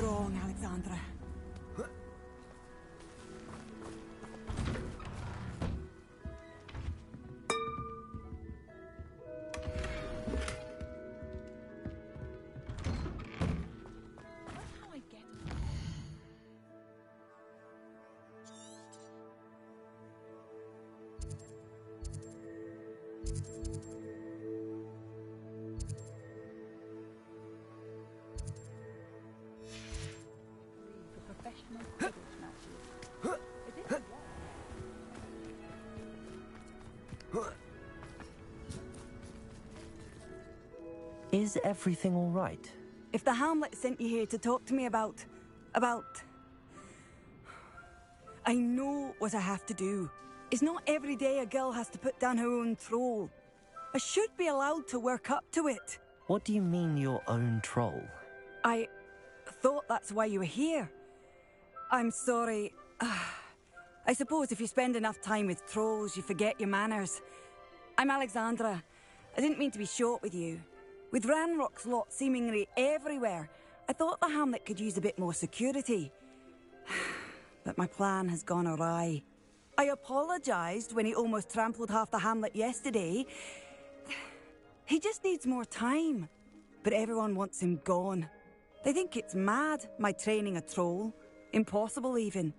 strong, Alexandra. Is everything all right? If the Hamlet sent you here to talk to me about... I know what I have to do. It's not every day a girl has to put down her own troll. I should be allowed to work up to it. What do you mean, your own troll? I thought that's why you were here. I'm sorry. I suppose if you spend enough time with trolls, you forget your manners. I'm Alexandra. I didn't mean to be short with you. With Ranrock's lot seemingly everywhere, I thought the Hamlet could use a bit more security. But my plan has gone awry. I apologised when he almost trampled half the Hamlet yesterday. He just needs more time. But everyone wants him gone. They think it's mad, my training a troll. Impossible, even.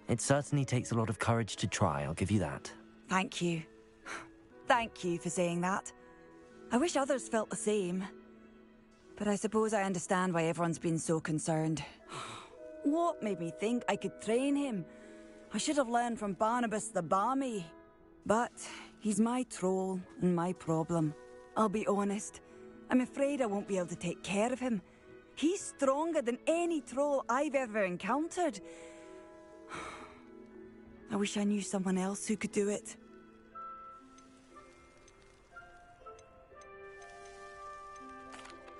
It certainly takes a lot of courage to try, I'll give you that. Thank you. Thank you for saying that. I wish others felt the same. But I suppose I understand why everyone's been so concerned. What made me think I could train him? I should have learned from Barnabas the Barmy. But he's my troll and my problem. I'll be honest. I'm afraid I won't be able to take care of him. He's stronger than any troll I've ever encountered. I wish I knew someone else who could do it.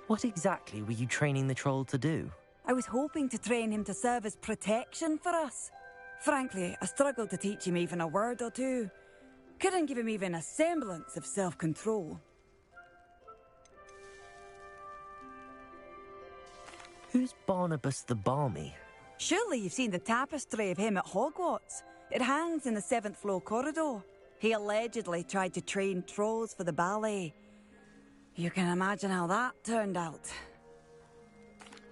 What exactly were you training the troll to do? I was hoping to train him to serve as protection for us. Frankly, I struggled to teach him even a word or two. Couldn't give him even a semblance of self-control. Who's Barnabas the Barmy? Surely you've seen the tapestry of him at Hogwarts. It hangs in the 7th floor corridor. He allegedly tried to train trolls for the ballet. You can imagine how that turned out.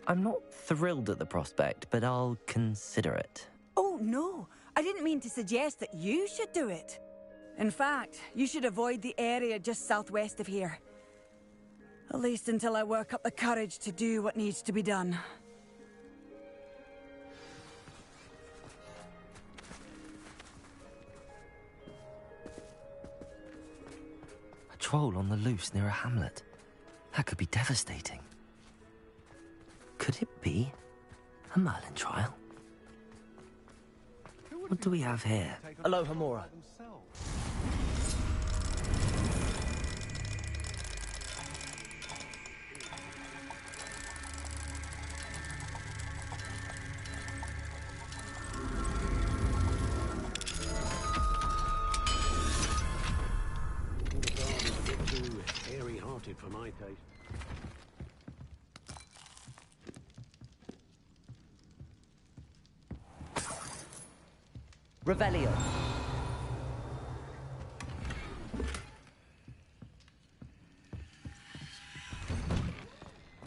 I'm not thrilled at the prospect, but I'll consider it. Oh, no. I didn't mean to suggest that you should do it. In fact, you should avoid the area just southwest of here. At least until I work up the courage to do what needs to be done. A troll on the loose near a hamlet. That could be devastating. Could it be a Merlin trial? What do we have here? Aloha Mora. Airy-hearted for my taste. Revelio.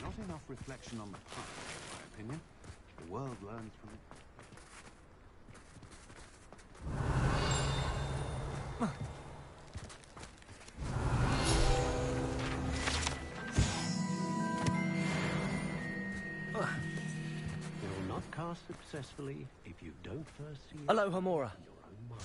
Not enough reflection on the past, in my opinion. The world learns from it. You'll not cast successfully if you don't first see Aloha Mora. your own mind.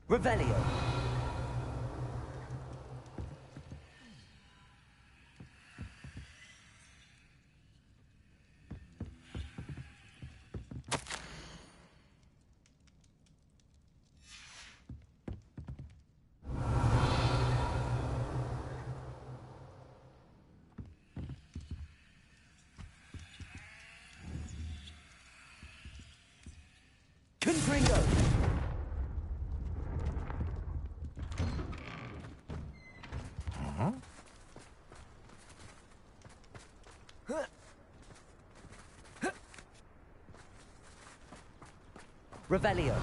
Revelio. Confringo. Revelio.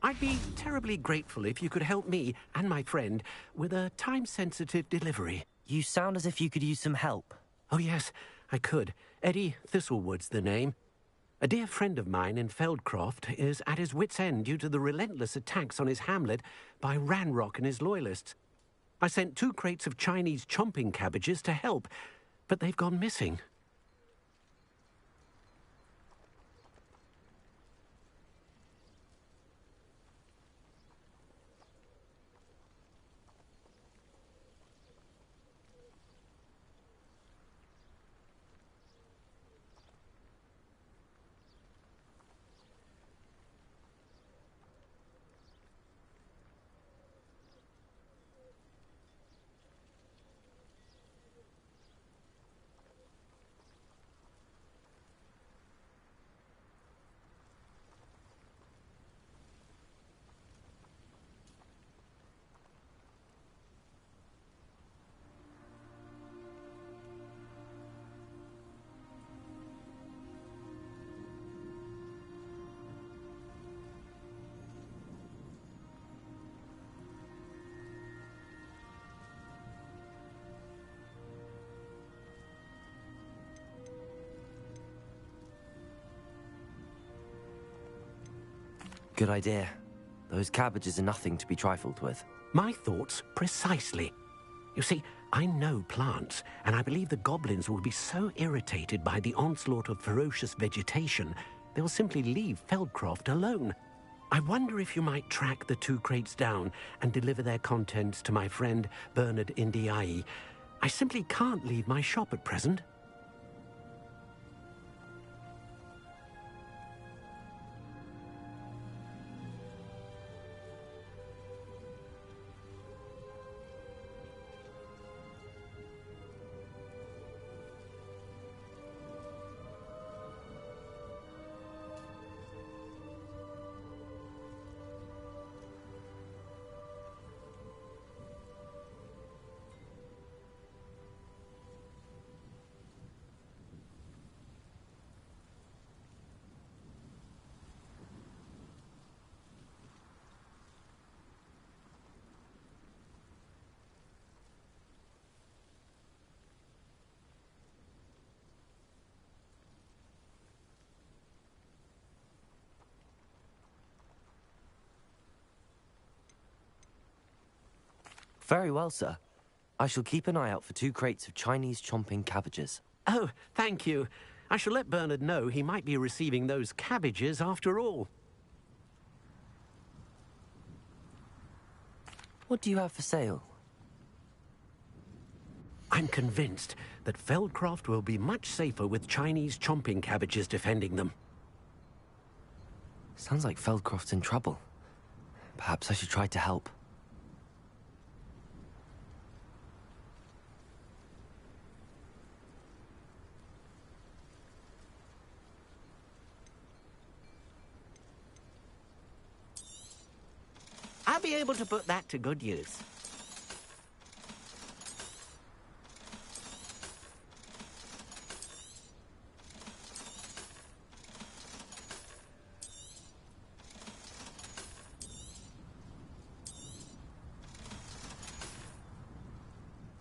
I'd be terribly grateful if you could help me and my friend with a time-sensitive delivery. You sound as if you could use some help. Oh, yes, I could. Eddie Thistlewood's the name. A dear friend of mine in Feldcroft is at his wit's end due to the relentless attacks on his hamlet by Ranrock and his loyalists. I sent 2 crates of Chinese chomping cabbages to help, but they've gone missing. Good idea. Those cabbages are nothing to be trifled with. My thoughts precisely. You see, I know plants, and I believe the goblins will be so irritated by the onslaught of ferocious vegetation, they'll simply leave Feldcroft alone. I wonder if you might track the 2 crates down and deliver their contents to my friend Bernard Indiai. I simply can't leave my shop at present. Very well, sir. I shall keep an eye out for 2 crates of Chinese chomping cabbages. Oh, thank you. I shall let Bernard know he might be receiving those cabbages after all. What do you have for sale? I'm convinced that Feldcroft will be much safer with Chinese chomping cabbages defending them. Sounds like Feldcroft's in trouble. Perhaps I should try to help. I'll be able to put that to good use.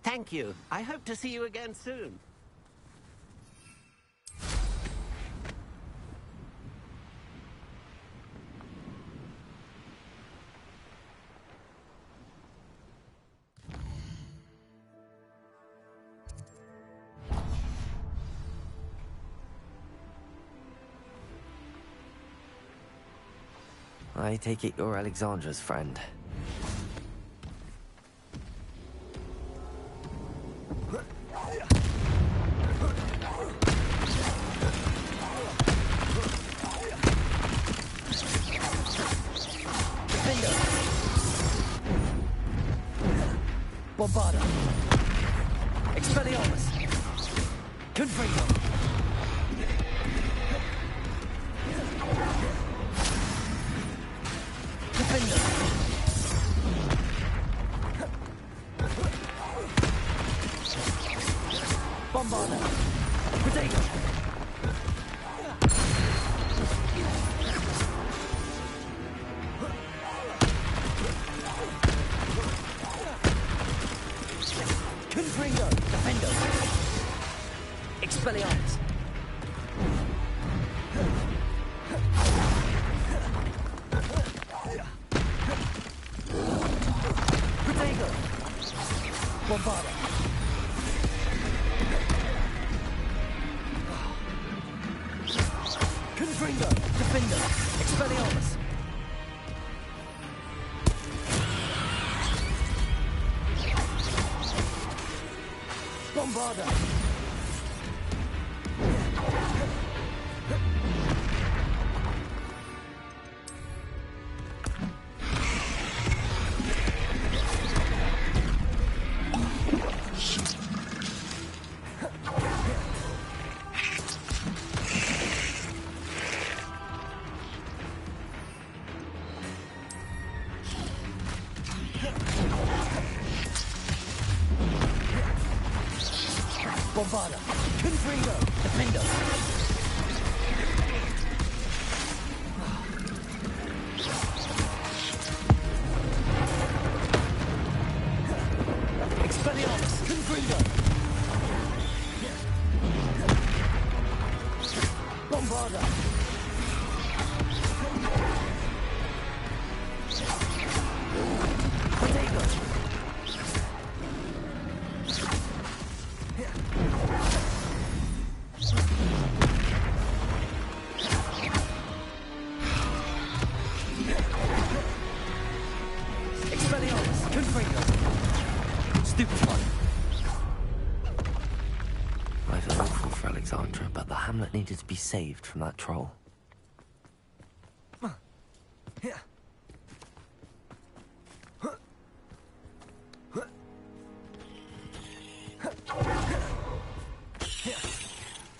Thank you. I hope to see you again soon. I take it you're Alexandra's friend. Bombarda. Expelliarmus. Confringo. Defender. Bombarda. Potato. Confringo. Defender. Expelliarmus. Potato. Bombarda. Confringo. Defender. Expelliarmus. Bombarda. Bombarda. Confringo. Defender. Expelliarmus. Confringo. Bombarda. Potato. Expelliarmus. Confringo. Stupid one. I feel awful for Alexandra, but the hamlet needed to be saved from that troll.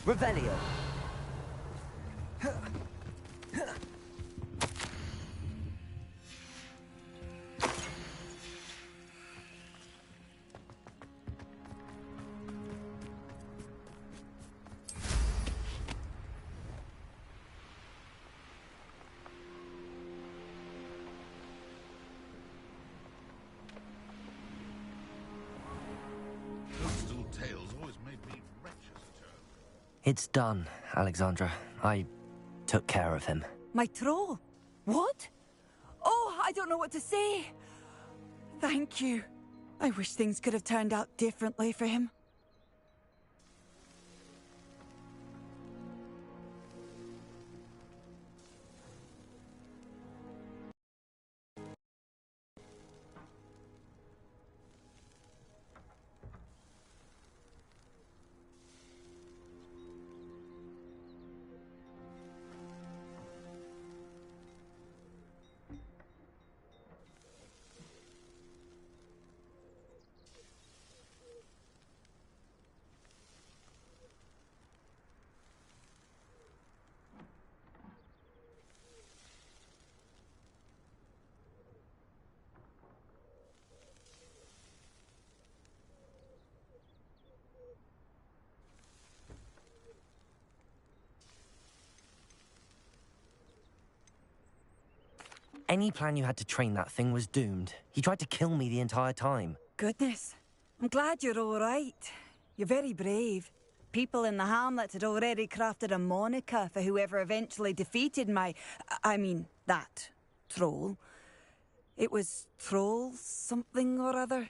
Revelio. Coastal tales always made me wretched as a child. It's done, Alexandra. I took care of him. My troll? What? Oh, I don't know what to say. Thank you. I wish things could have turned out differently for him. Any plan you had to train that thing was doomed. He tried to kill me the entire time. Goodness. I'm glad you're all right. You're very brave. People in the hamlet had already crafted a moniker for whoever eventually defeated that troll. It was Troll something or other.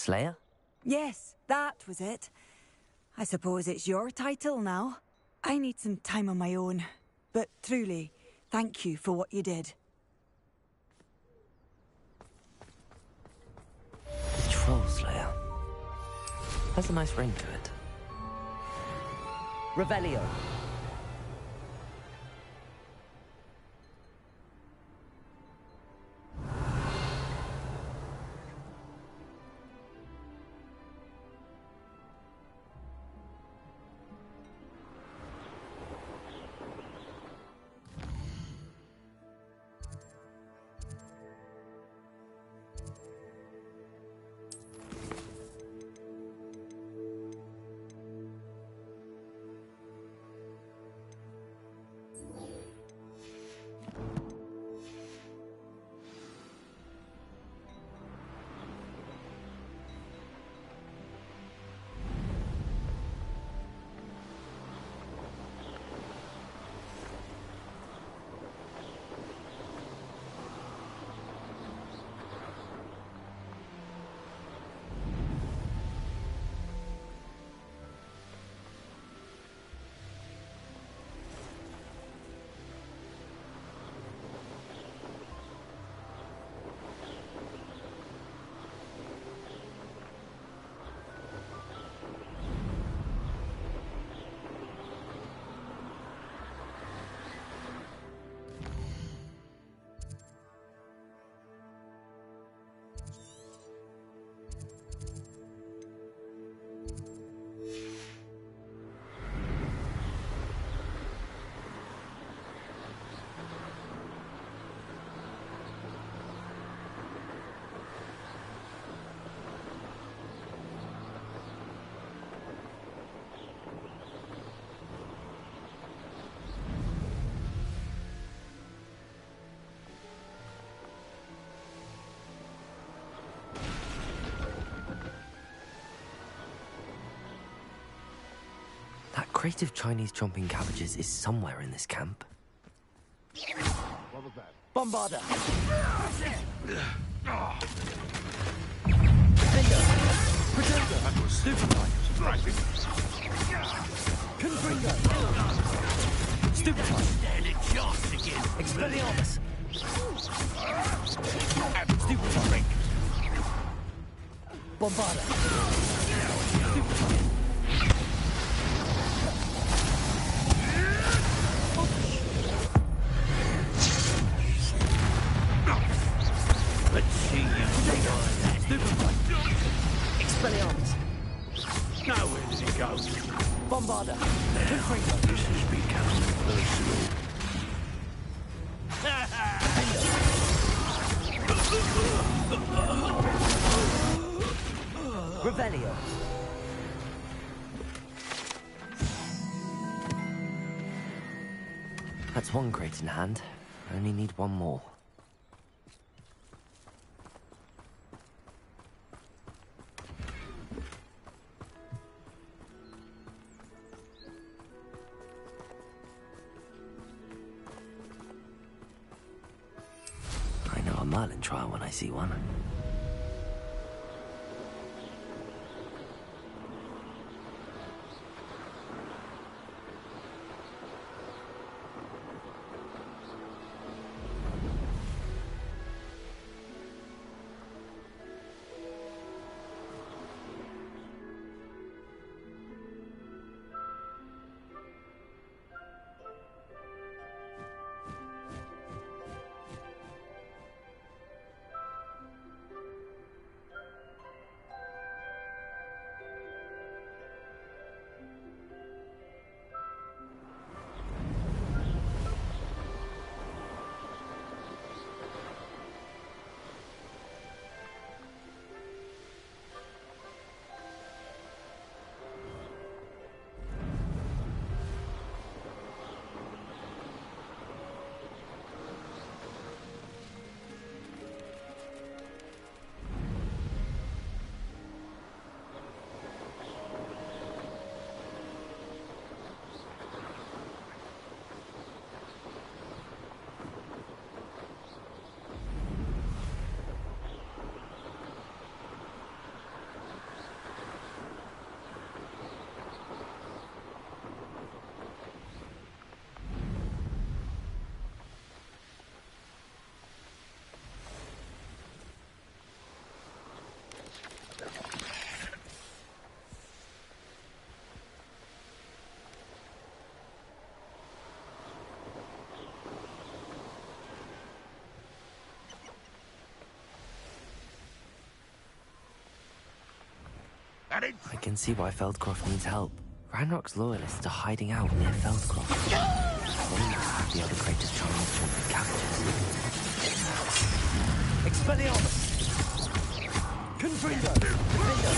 Slayer? Yes, that was it. I suppose it's your title now. I need some time on my own. But truly, thank you for what you did. Troll Slayer. Has a nice ring to it. Revelio. That crate of Chinese chomping cabbages is somewhere in this camp. What was that? Bombarda. That was Stupefy. Confringo. Stupefy. Stand a chance again. Expelliarmus. Stupefy. Bombarda. Let's see you try that. Stupefy. Expelliarmus. Now where does it go? Bombarda. Confringo. This has become personal. Revelio. That's one crate in hand. I only need one more. I know a Merlin trial when I see one. manage? I can see why Feldcroft needs help. Ranrock's loyalists are hiding out near Feldcroft. They must have the other Kratos Chinese chomping cabbages. Expelliarmus! Confringo! Defendo!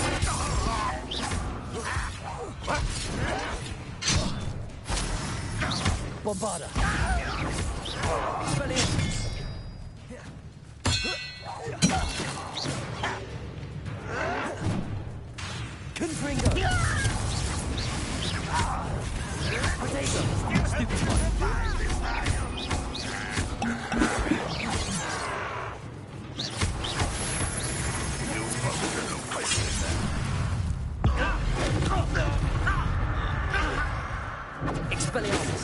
Bombarda! Expelliarmus! Confringo! Potato! Stupid one! Expelliarmus!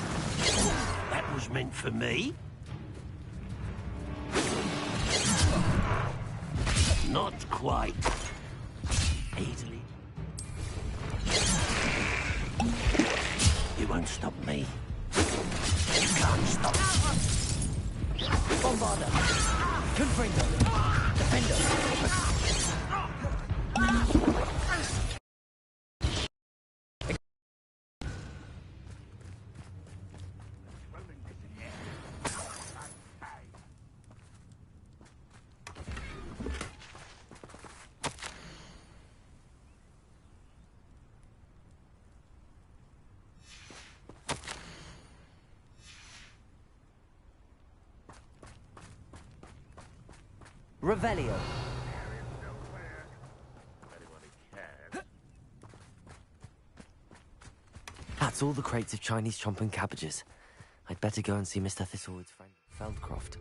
That was meant for me? Not quite. Easily. You won't stop me. You can't stop. Bombarda! Confringo! Defendo! Revelio. That's all the crates of Chinese chomping cabbages. I'd better go and see Mr. Thistlewood's friend, Feldcroft.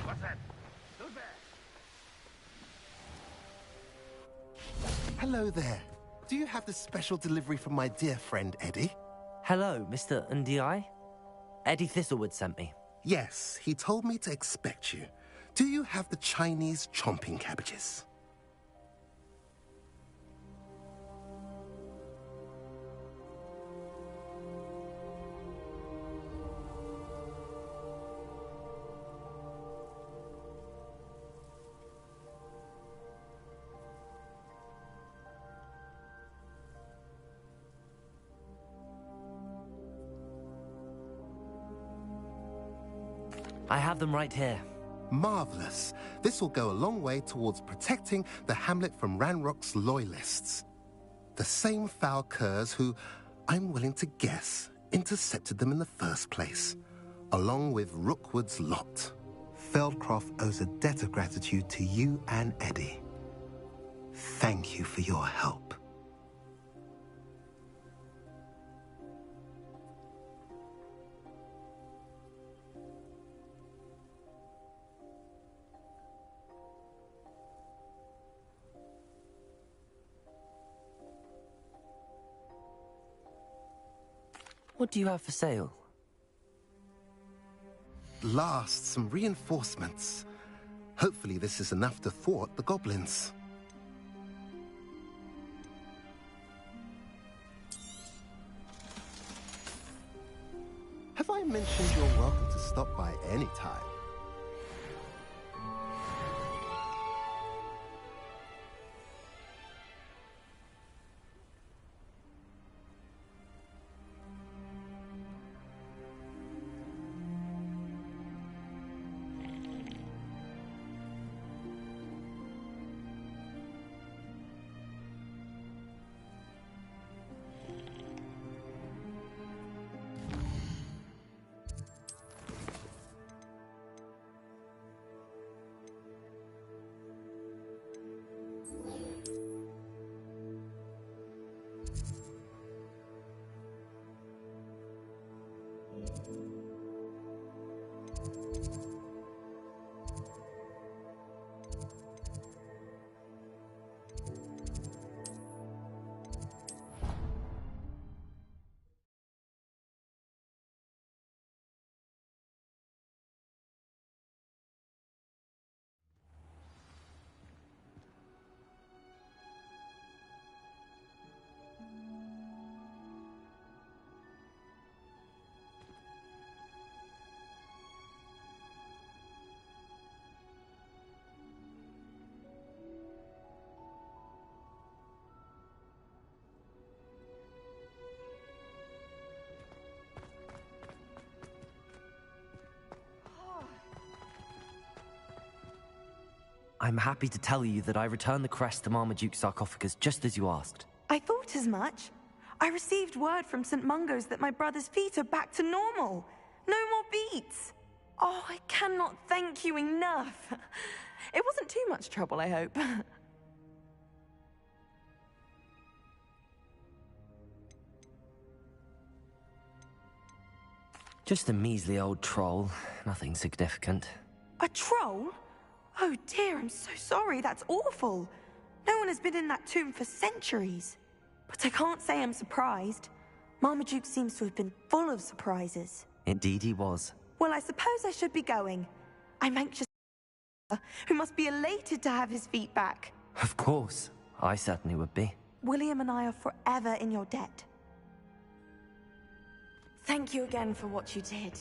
What's that? Who's there? Hello there. Do you have the special delivery from my dear friend Eddie? Hello, Mr. Ndi? Eddie Thistlewood sent me. Yes, he told me to expect you. Do you have the Chinese chomping cabbages? I have them right here. Marvelous. This will go a long way towards protecting the hamlet from Ranrock's loyalists. The same foul curs who, I'm willing to guess, intercepted them in the first place, along with Rookwood's lot. Feldcroft owes a debt of gratitude to you and Eddie. Thank you for your help. What do you have for sale? Last, some reinforcements. Hopefully this is enough to thwart the goblins. Have I mentioned you're welcome to stop by any time? I'm happy to tell you that I returned the crest to Marmaduke's sarcophagus just as you asked. I thought as much. I received word from St. Mungo's that my brother's feet are back to normal. No more beats. Oh, I cannot thank you enough. It wasn't too much trouble, I hope. Just a measly old troll. Nothing significant. A troll? Oh dear, I'm so sorry. That's awful. No one has been in that tomb for centuries. But I can't say I'm surprised. Marmaduke seems to have been full of surprises. Indeed he was. Well, I suppose I should be going. I'm anxious, who must be elated to have his feet back. Of course. I certainly would be. William and I are forever in your debt. Thank you again for what you did.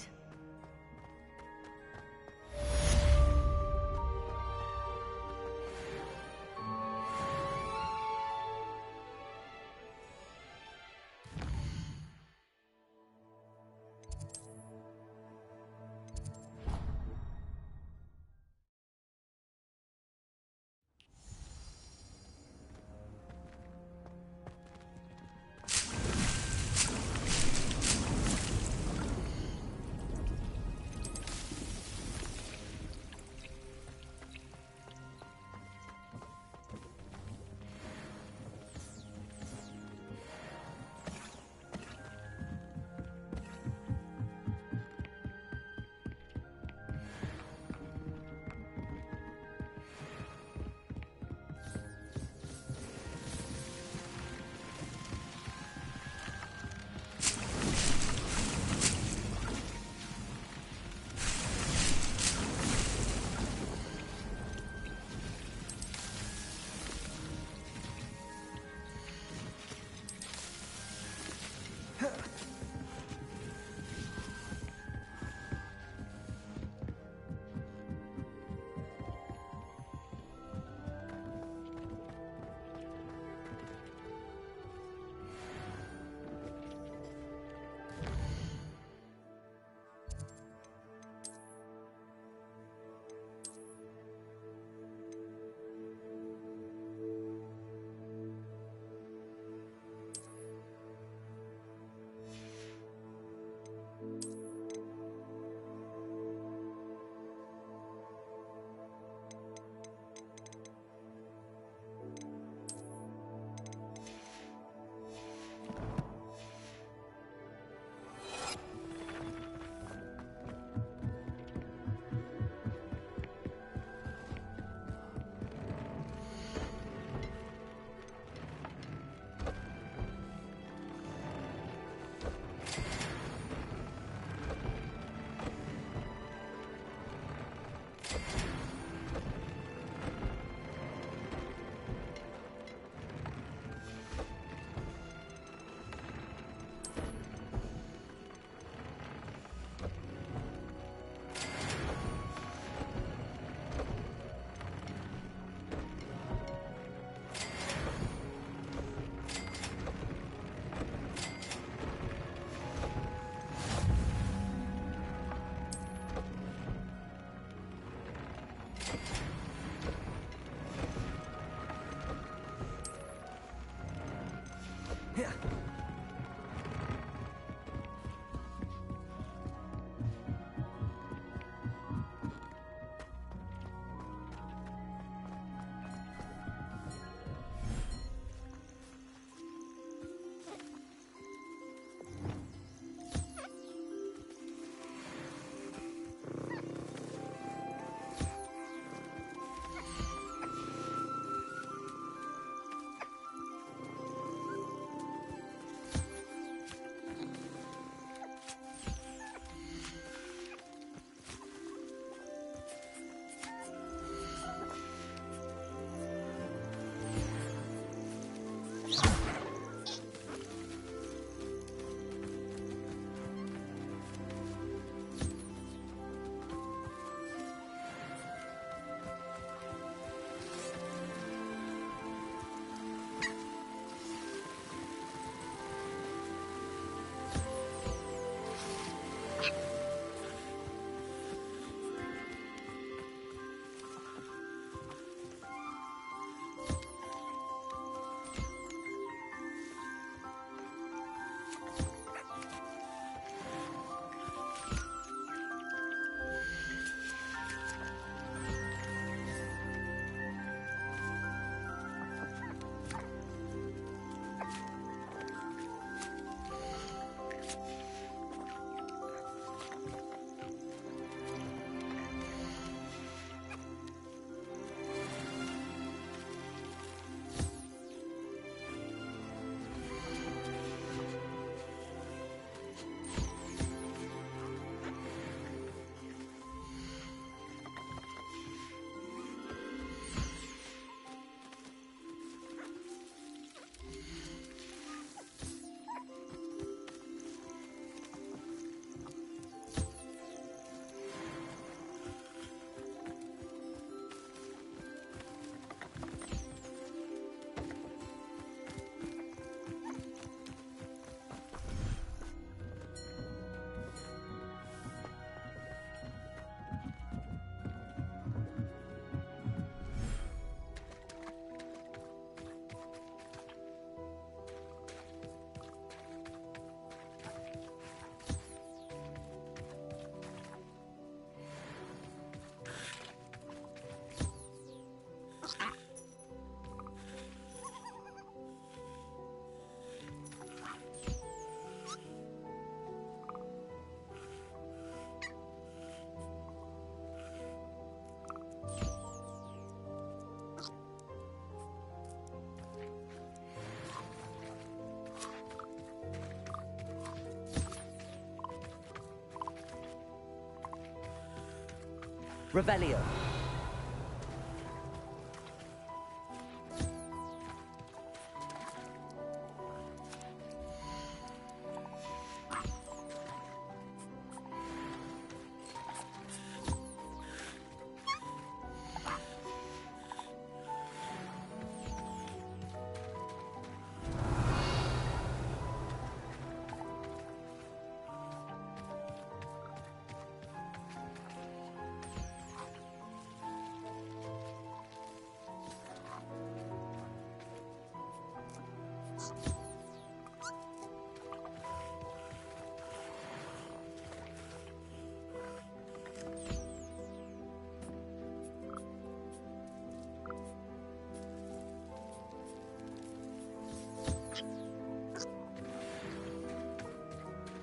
Revelio.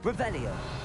Revelio.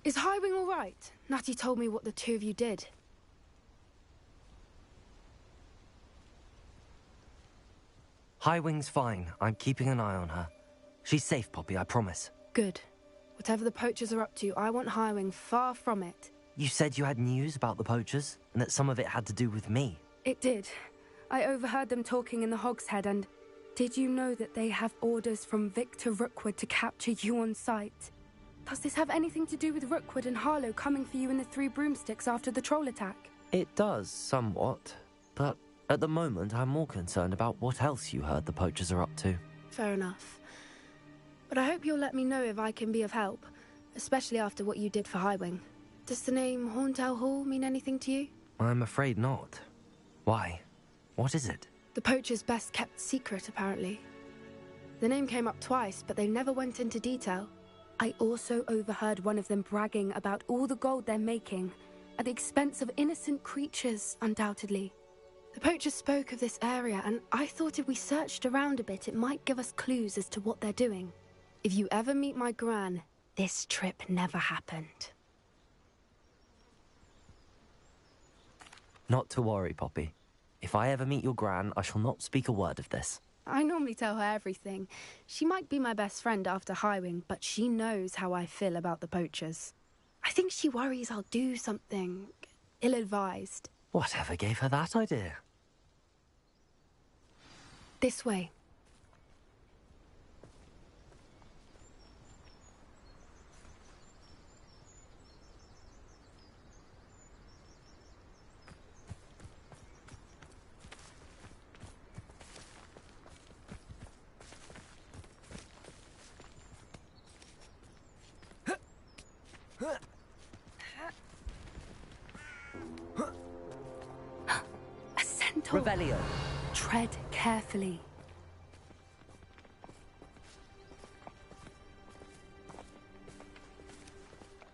Is Highwing all right? Natty told me what the two of you did. Highwing's fine. I'm keeping an eye on her. She's safe, Poppy, I promise. Good. Whatever the poachers are up to, I want Highwing far from it. You said you had news about the poachers, and that some of it had to do with me. It did. I overheard them talking in the Hogshead, and did you know that they have orders from Victor Rookwood to capture you on sight? Does this have anything to do with Rookwood and Harlow coming for you in the Three Broomsticks after the troll attack? It does, somewhat. But at the moment, I'm more concerned about what else you heard the poachers are up to. Fair enough. But I hope you'll let me know if I can be of help, especially after what you did for Highwing. Does the name Horntail Hall mean anything to you? I'm afraid not. Why? What is it? The poacher's best kept secret, apparently. The name came up twice, but they never went into detail. I also overheard one of them bragging about all the gold they're making, at the expense of innocent creatures, undoubtedly. The poachers spoke of this area, and I thought if we searched around a bit, it might give us clues as to what they're doing. If you ever meet my gran, this trip never happened. Not to worry, Poppy. If I ever meet your gran, I shall not speak a word of this. I normally tell her everything. She might be my best friend after Highwing, but she knows how I feel about the poachers. I think she worries I'll do something ill-advised. Whatever gave her that idea? This way. A centaur. Revelio. Tread carefully.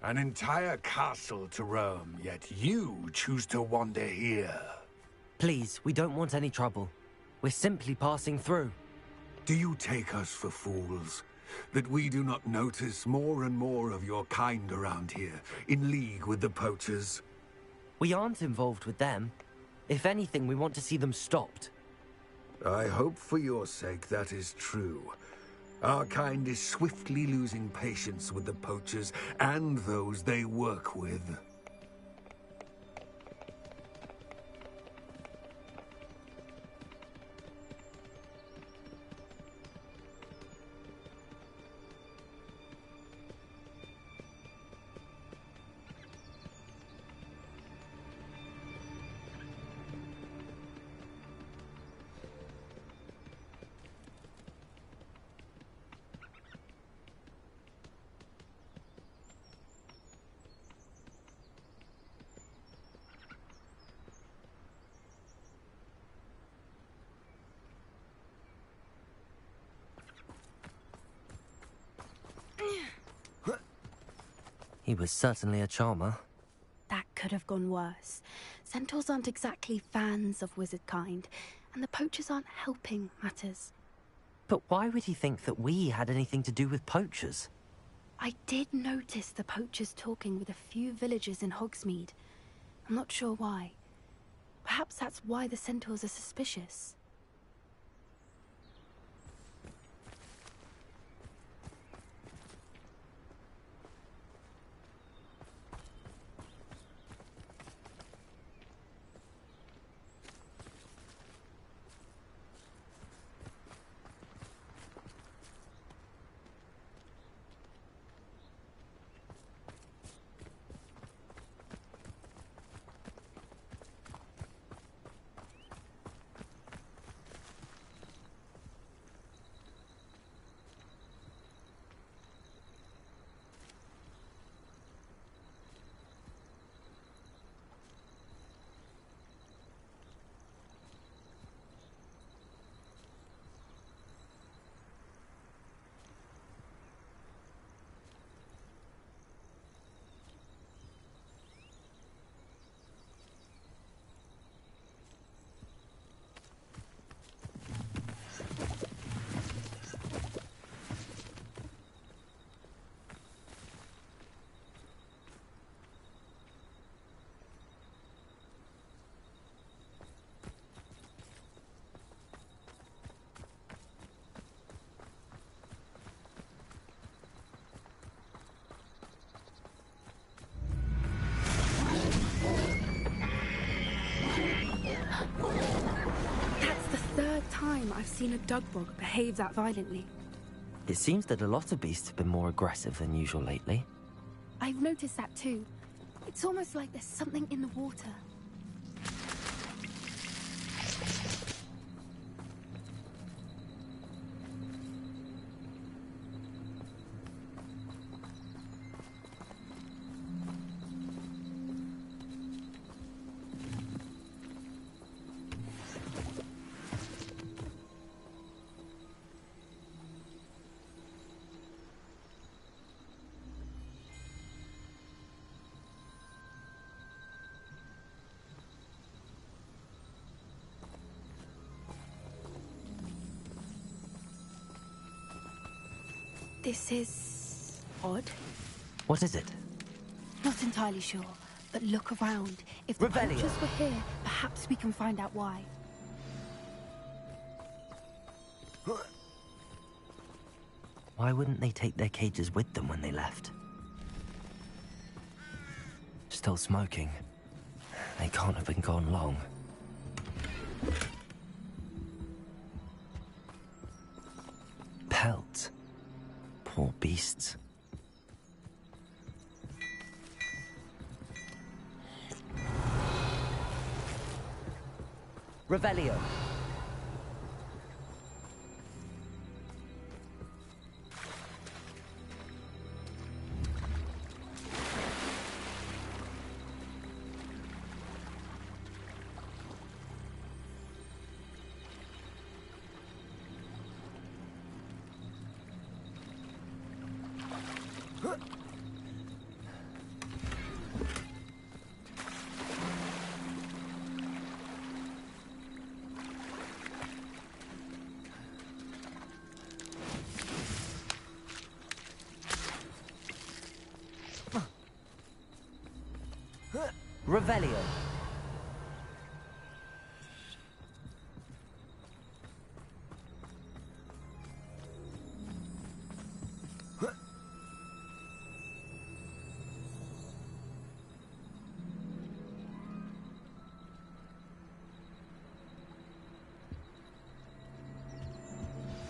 An entire castle to roam, yet you choose to wander here. Please, we don't want any trouble. We're simply passing through. Do you take us for fools? That we do not notice more and more of your kind around here, in league with the poachers? We aren't involved with them. If anything, we want to see them stopped. I hope for your sake that is true. Our kind is swiftly losing patience with the poachers and those they work with. He was certainly a charmer. That could have gone worse. Centaurs aren't exactly fans of wizard kind, and the poachers aren't helping matters. But why would he think that we had anything to do with poachers? I did notice the poachers talking with a few villagers in Hogsmeade. I'm not sure why. Perhaps that's why the centaurs are suspicious. time I've seen a dugbog behave that violently. It seems that a lot of beasts have been more aggressive than usual lately. I've noticed that too. It's almost like there's something in the water. This is odd. What is it? Not entirely sure, but look around. If the Revelio. poachers were here, perhaps we can find out why. Why wouldn't they take their cages with them when they left? Still smoking. They can't have been gone long. Pelt. Poor beasts. Revelio. Revelio.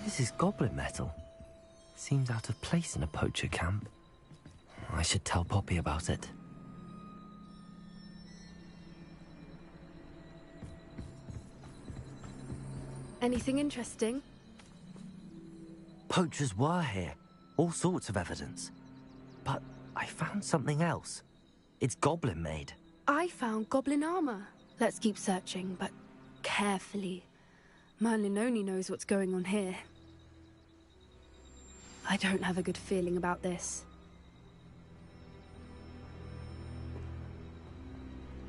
This is goblin metal. Seems out of place in a poacher camp. I should tell Poppy about it. Anything interesting? Poachers were here. All sorts of evidence. But I found something else. It's goblin made. I found goblin armor. Let's keep searching, but carefully. Merlin only knows what's going on here. I don't have a good feeling about this.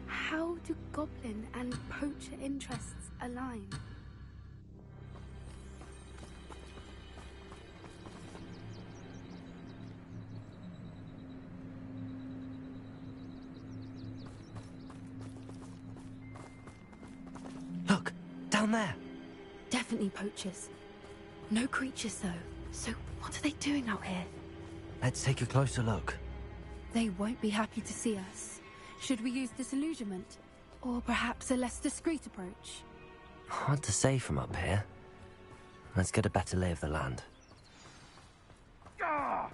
How do goblin and poacher interests align? Look, down there. Definitely poachers. No creatures, though. So what are they doing out here? Let's take a closer look. They won't be happy to see us. Should we use disillusionment? Or perhaps a less discreet approach? Hard to say from up here. Let's get a better lay of the land. What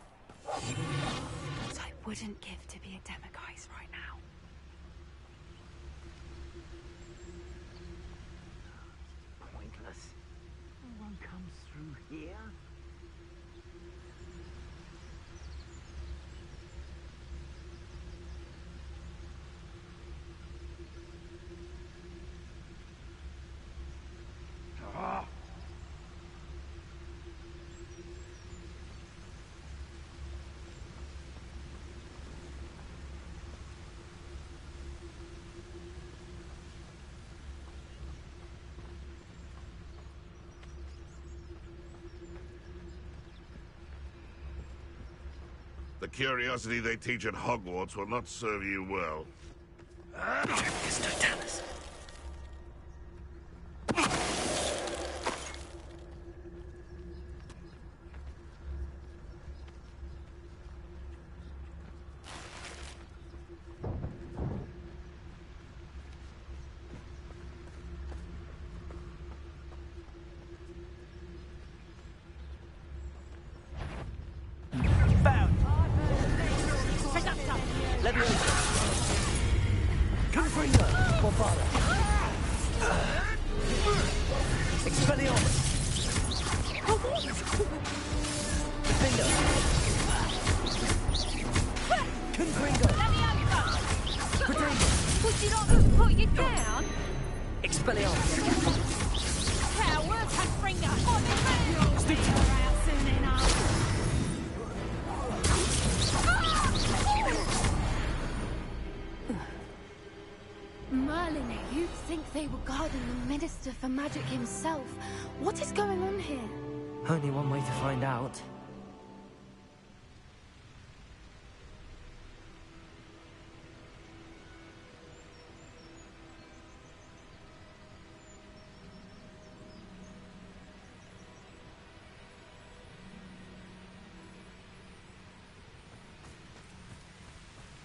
I wouldn't give to be a demiguise right now. Pointless. No one comes through here. The curiosity they teach at Hogwarts will not serve you well. There's no Talus. Barbara. Expelliarmus. Bingo. Confringo. Potato. Would you not put you down? Expelliarmus. Coward, Confringo. Speak. Out soon enough. Merlin, you'd think they were guarding the Minister for Magic himself. What is going on here? Only one way to find out.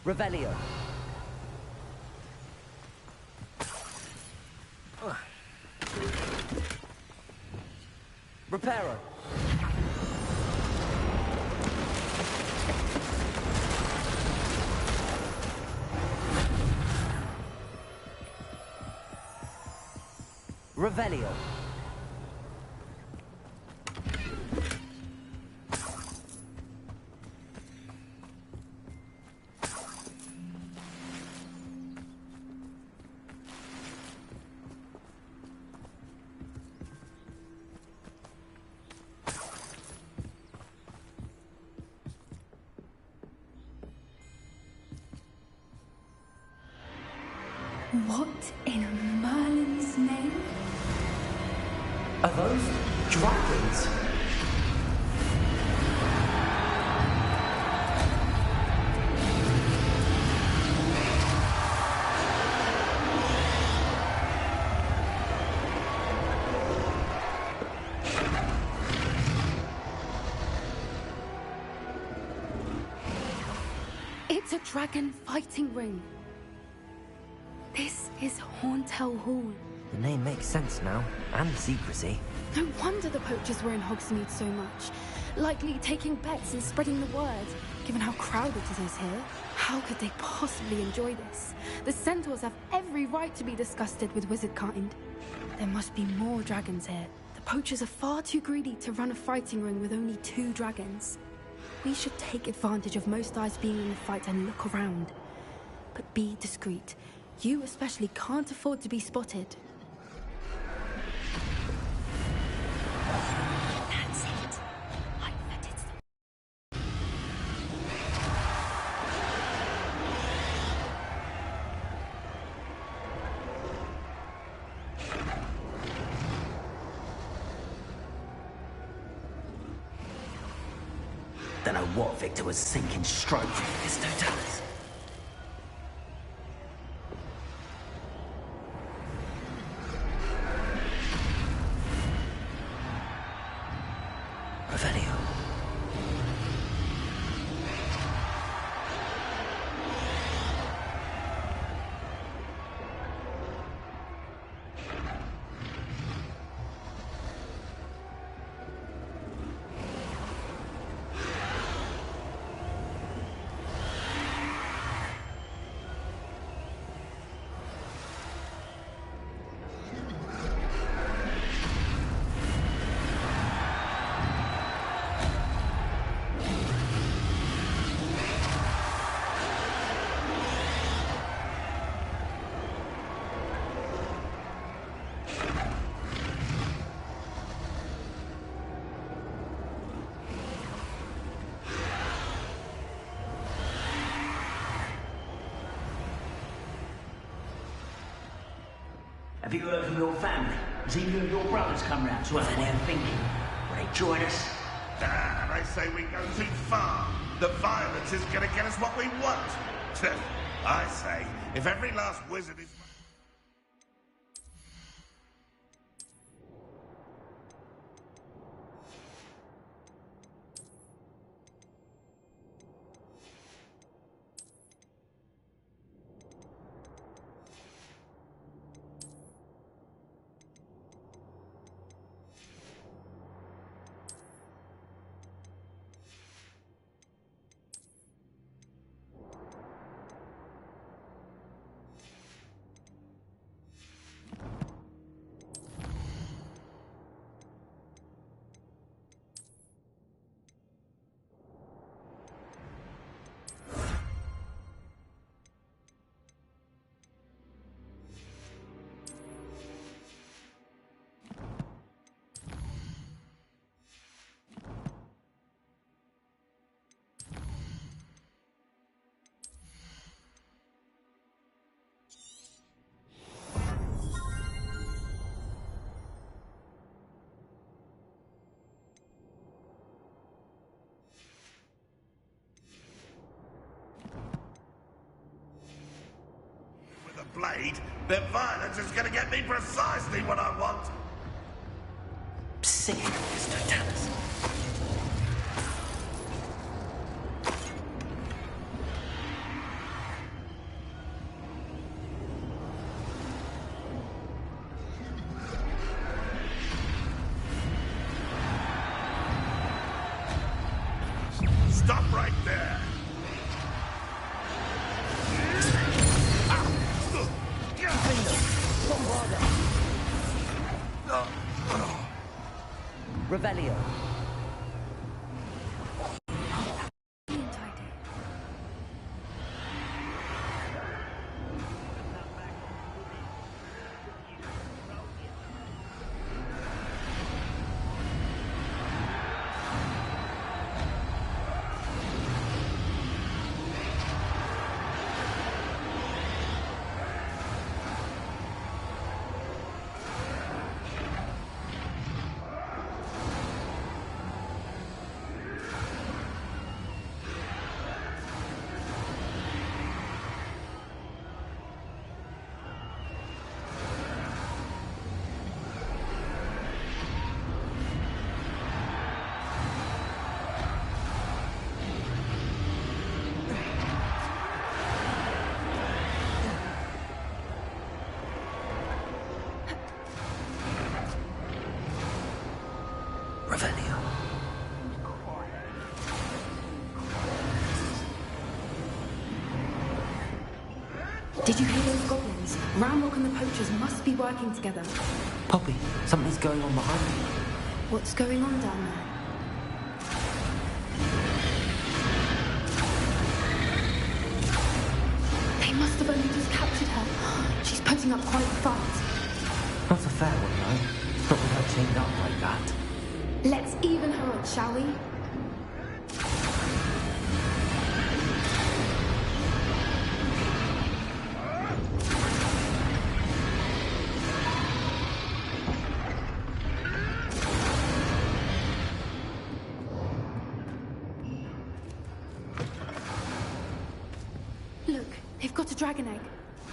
Revelio. Reparo. Revelio. What in Merlin's name? Are those dragons? It's a dragon fighting ring. This is Hauntel Hall. The name makes sense now, and the secrecy. No wonder the poachers were in Hogsmeade so much. Likely taking bets and spreading the word. Given how crowded it is here, how could they possibly enjoy this? The centaurs have every right to be disgusted with wizard kind. There must be more dragons here. The poachers are far too greedy to run a fighting ring with only 2 dragons. We should take advantage of most eyes being in the fight and look around. But be discreet. You especially can't afford to be spotted. That's it. I bet it's Don't know what Victor was thinking stroke. It's no Dallas. Revelio. Have you heard from your family? Has either of your brothers come round to have a way of thinking? Will they join us? Ah, I say we go too far. The violence is gonna get us what we want. I say, if every last wizard is... blade, their violence is gonna get me precisely what I want. Sick of this, Totalis. Stop right there! Revelio. Revelio. Did you hear those goblins? Ranrock and the poachers must be working together. Poppy, something's going on behind me. What's going on down there? They must have only just captured her. She's putting up quite a fight. Not a fair one, though. Not with her chained up like that. Let's even her odds, shall we? Look, they've got a dragon egg.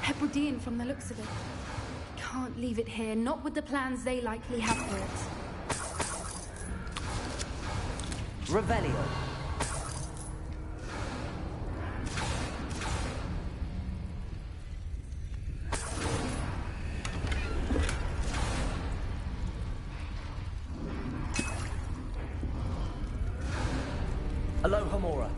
Hebridean from the looks of it. Can't leave it here, not with the plans they likely have for it. Revelio. Aloha Mora.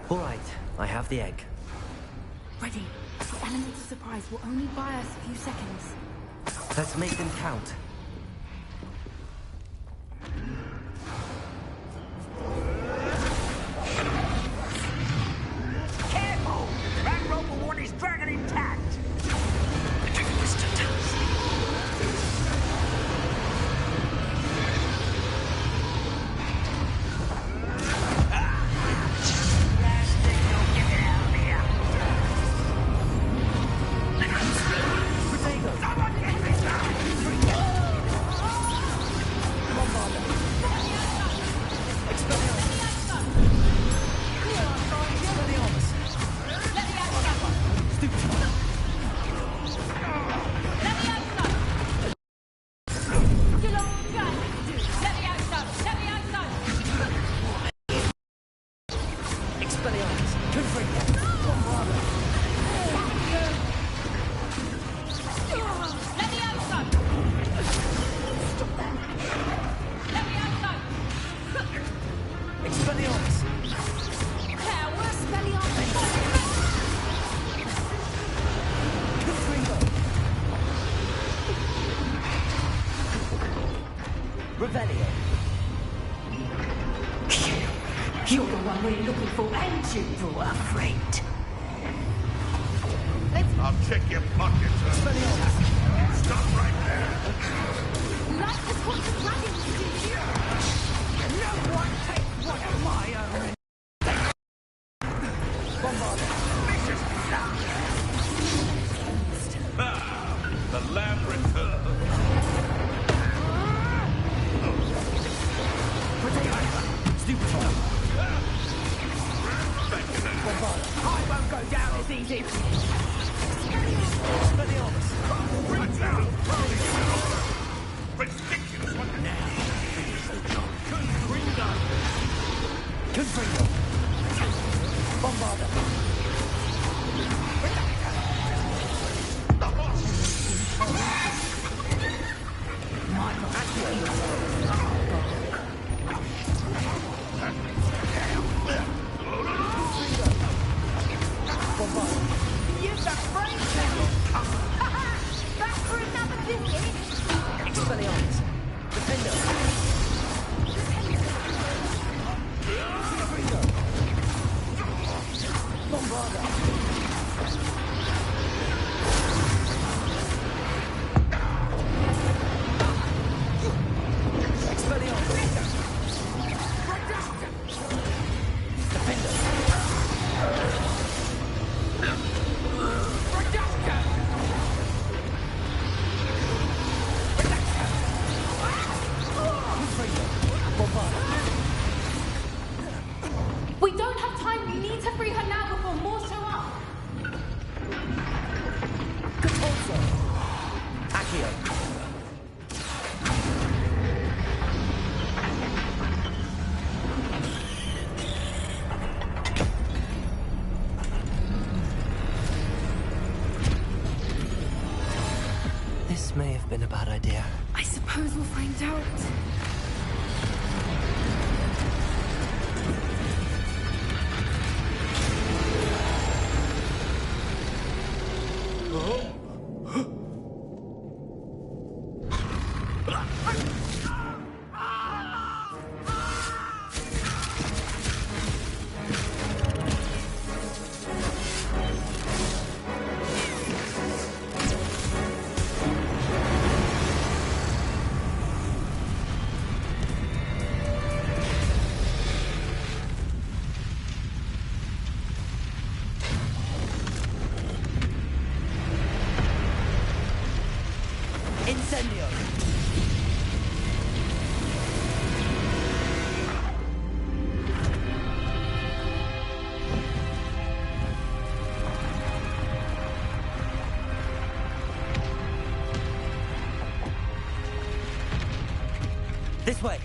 All right, I have the egg. Ready. The element of surprise will only buy us a few seconds. Let's make them count. Careful! Ranrock will want his dragon intact! Revelio. You're the one we're looking for, and you brought a friend. I'll check your pockets. Stop right there. Like the torch dragons, do you? No one takes one of my own. The lab returns. Stupid child. I won't go down as easy. Right now. Ridiculous. What the hell? Confringo. Bombarda. Michael, Use that brain back for another visit. Expelliarmus. Defender. Bombarda. Expelliarmus. Defender. We don't have time. We need to free her now before more show up. Capozzo. Accio. This may have been a bad idea. I suppose we'll find out. Incendio. This way.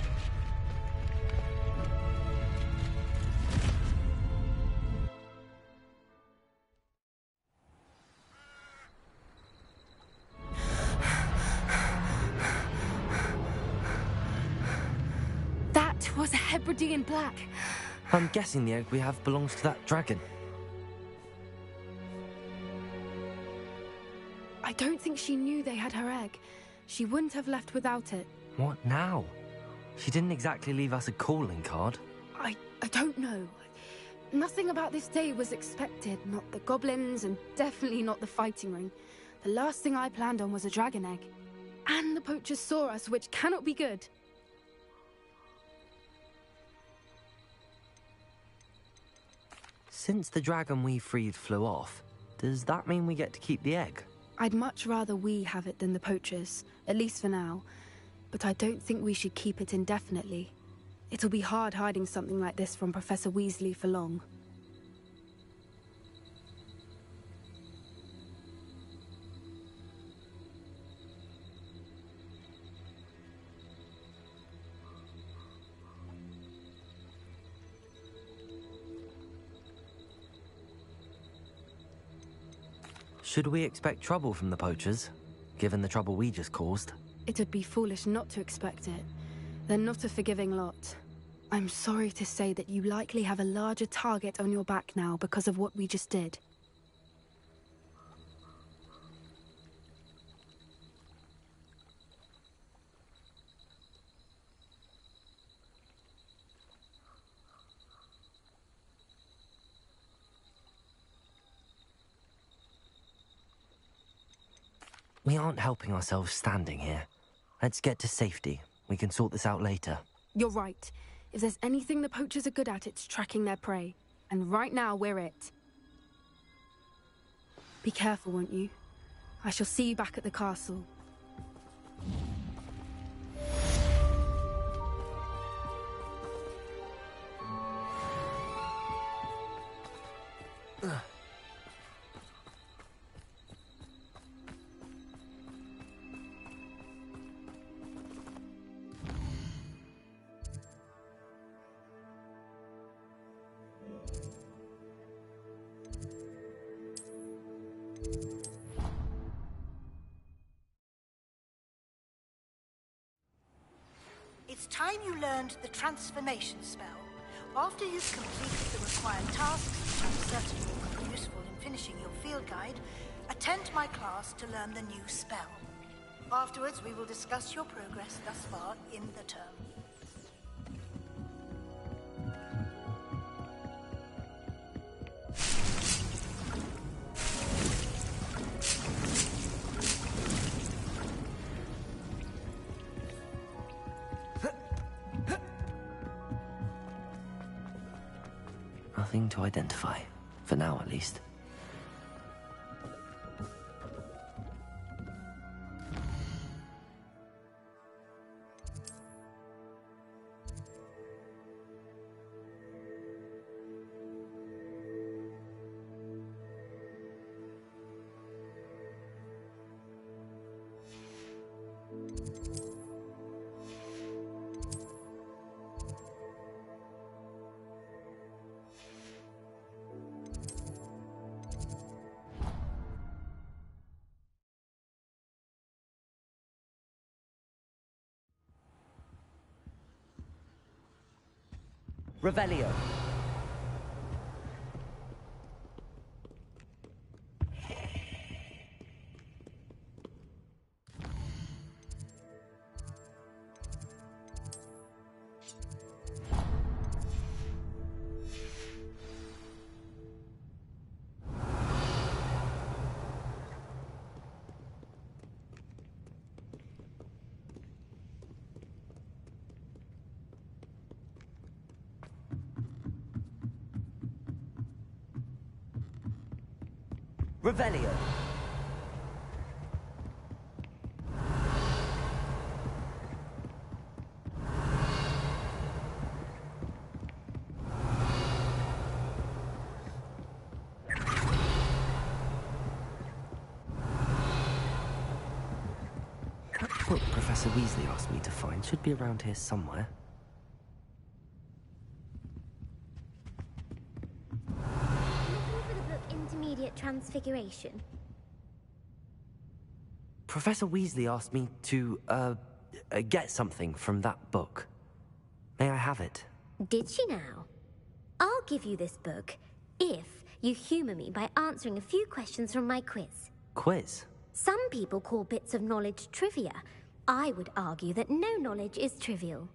That was a Hebridean black. I'm guessing the egg we have belongs to that dragon. I don't think she knew they had her egg. She wouldn't have left without it. What now? She didn't exactly leave us a calling card. I don't know. Nothing about this day was expected. Not the goblins, and definitely not the fighting ring. The last thing I planned on was a dragon egg. And the poachers saw us, which cannot be good. Since the dragon we freed flew off, does that mean we get to keep the egg? I'd much rather we have it than the poachers, at least for now. But I don't think we should keep it indefinitely. It'll be hard hiding something like this from Professor Weasley for long. Should we expect trouble from the poachers, given the trouble we just caused? It'd be foolish not to expect it. They're not a forgiving lot. I'm sorry to say that you likely have a larger target on your back now because of what we just did. We aren't helping ourselves standing here. Let's get to safety. We can sort this out later. You're right. If there's anything the poachers are good at, it's tracking their prey. And right now, we're it. Be careful, won't you? I shall see you back at the castle. It's time you learned the transformation spell. After you've completed the required tasks, which I'm certain will prove useful in finishing your field guide, attend my class to learn the new spell. Afterwards, we will discuss your progress thus far in the term. Nothing to identify. For now, at least. Revelio. Revelio. That book Professor Weasley asked me to find should be around here somewhere. Transfiguration. Professor Weasley asked me to, get something from that book. May I have it? Did she now? I'll give you this book if you humour me by answering a few questions from my quiz. Quiz? Some people call bits of knowledge trivia. I would argue that no knowledge is trivial.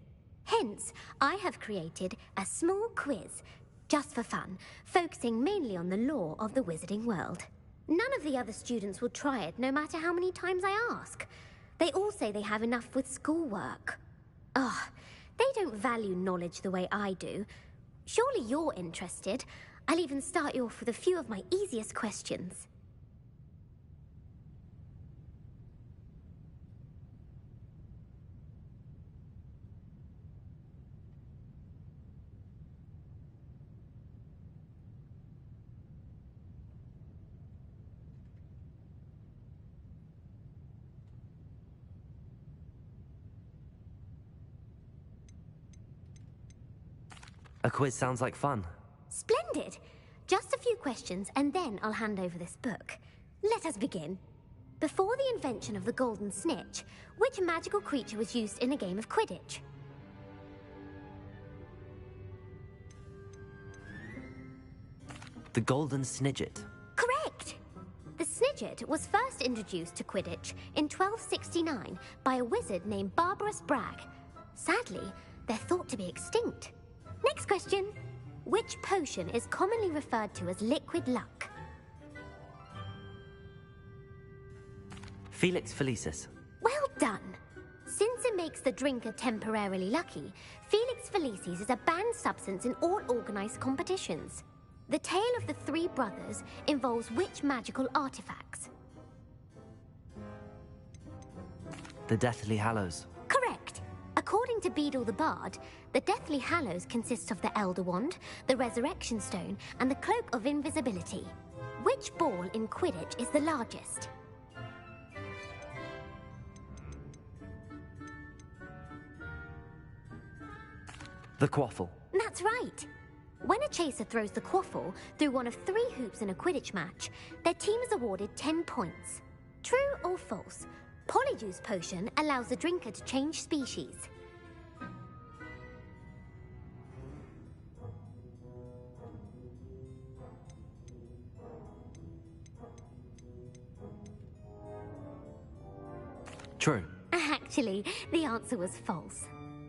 Hence, I have created a small quiz just for fun, focusing mainly on the lore of the wizarding world. None of the other students will try it, no matter how many times I ask. They all say they have enough with schoolwork. Ugh, they don't value knowledge the way I do. Surely you're interested. I'll even start you off with a few of my easiest questions. A quiz sounds like fun. Splendid! Just a few questions, and then I'll hand over this book. Let us begin. Before the invention of the golden snitch, which magical creature was used in a game of Quidditch? The golden snidget. Correct! The snidget was first introduced to Quidditch in 1269 by a wizard named Barbarous Bragg. Sadly, they're thought to be extinct. Next question. Which potion is commonly referred to as liquid luck? Felix Felicis. Well done. Since it makes the drinker temporarily lucky, Felix Felicis is a banned substance in all organized competitions. The tale of the three brothers involves which magical artifacts? The Deathly Hallows. Correct. According to Beadle the Bard, the Deathly Hallows consists of the Elder Wand, the Resurrection Stone, and the Cloak of Invisibility. Which ball in Quidditch is the largest? The Quaffle. That's right. When a chaser throws the quaffle through one of 3 hoops in a Quidditch match, their team is awarded 10 points. True or false? Polyjuice Potion allows the drinker to change species. True. Actually, the answer was false.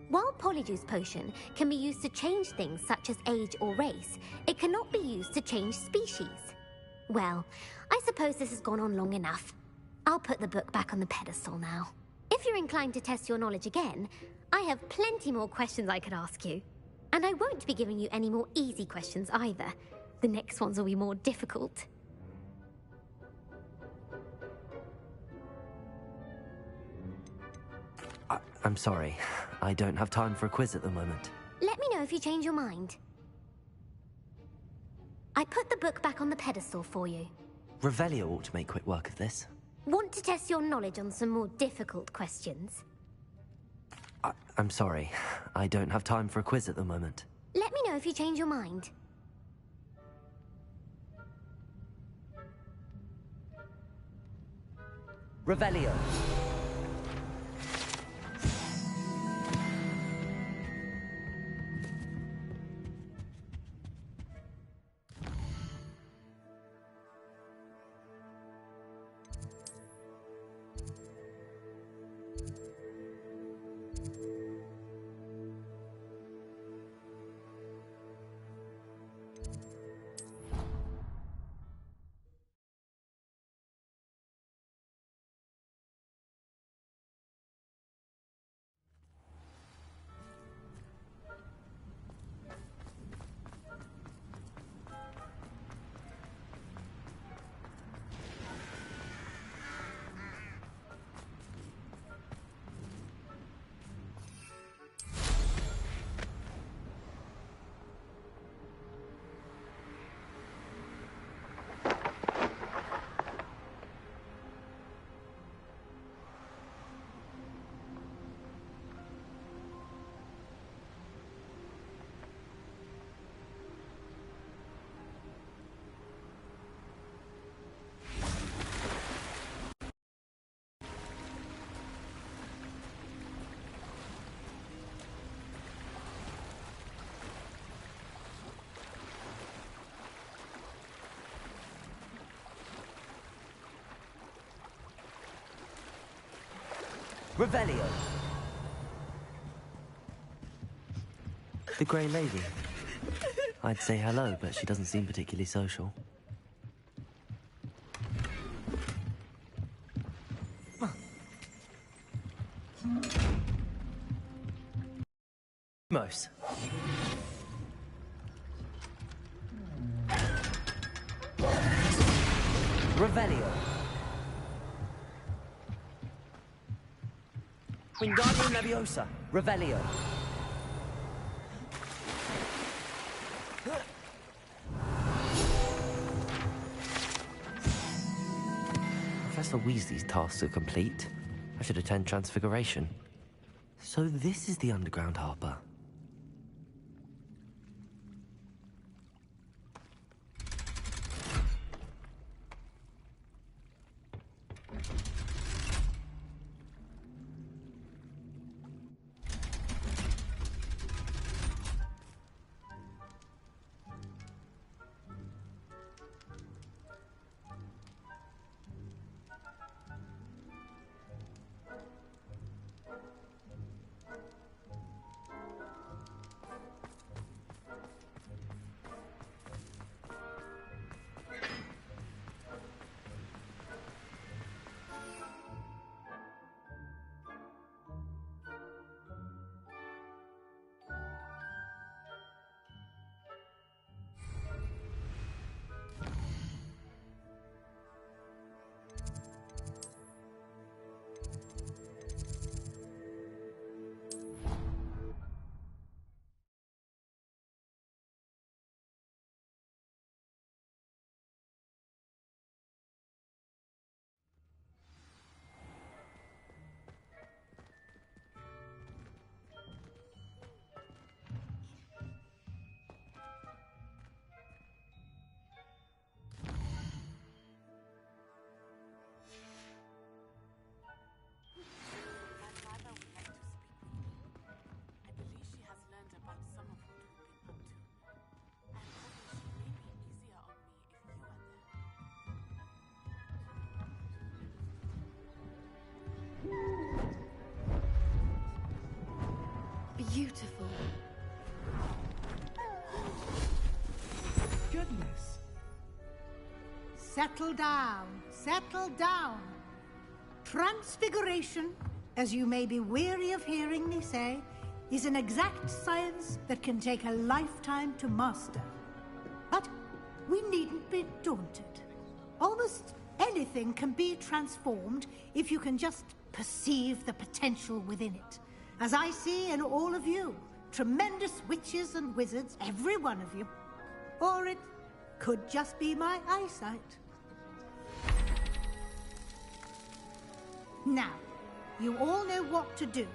While Polyjuice Potion can be used to change things such as age or race, it cannot be used to change species. Well, I suppose this has gone on long enough. I'll put the book back on the pedestal now. If you're inclined to test your knowledge again, I have plenty more questions I could ask you. And I won't be giving you any more easy questions either. The next ones will be more difficult. I'm sorry. I don't have time for a quiz at the moment. Let me know if you change your mind. I put the book back on the pedestal for you. Revelio ought to make quick work of this. Want to test your knowledge on some more difficult questions? I'm sorry. I don't have time for a quiz at the moment. Let me know if you change your mind. Revelio. Revelio. The Grey Lady. I'd say hello, but she doesn't seem particularly social. Mos. Revelio. Wingardium Leviosa. Revelio. Professor Weasley's tasks are complete. I should attend Transfiguration. So this is the Underground Harper. settle down. Settle down. Transfiguration, as you may be weary of hearing me say, is an exact science that can take a lifetime to master. But we needn't be daunted. Almost anything can be transformed if you can just perceive the potential within it. As I see in all of you, tremendous witches and wizards, every one of you. Or it could just be my eyesight. Now, you all know what to do.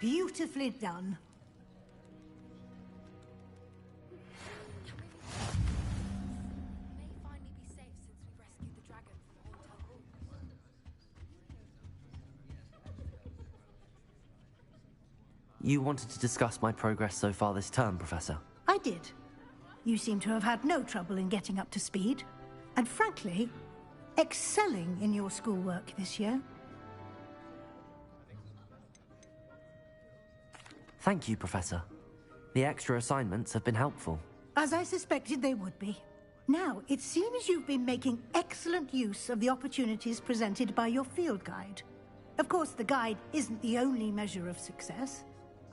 Beautifully done. You wanted to discuss my progress so far this term, Professor? I did. You seem to have had no trouble in getting up to speed. And frankly, excelling in your schoolwork this year. Thank you, Professor. The extra assignments have been helpful. As I suspected they would be. Now, it seems you've been making excellent use of the opportunities presented by your field guide. Of course, the guide isn't the only measure of success.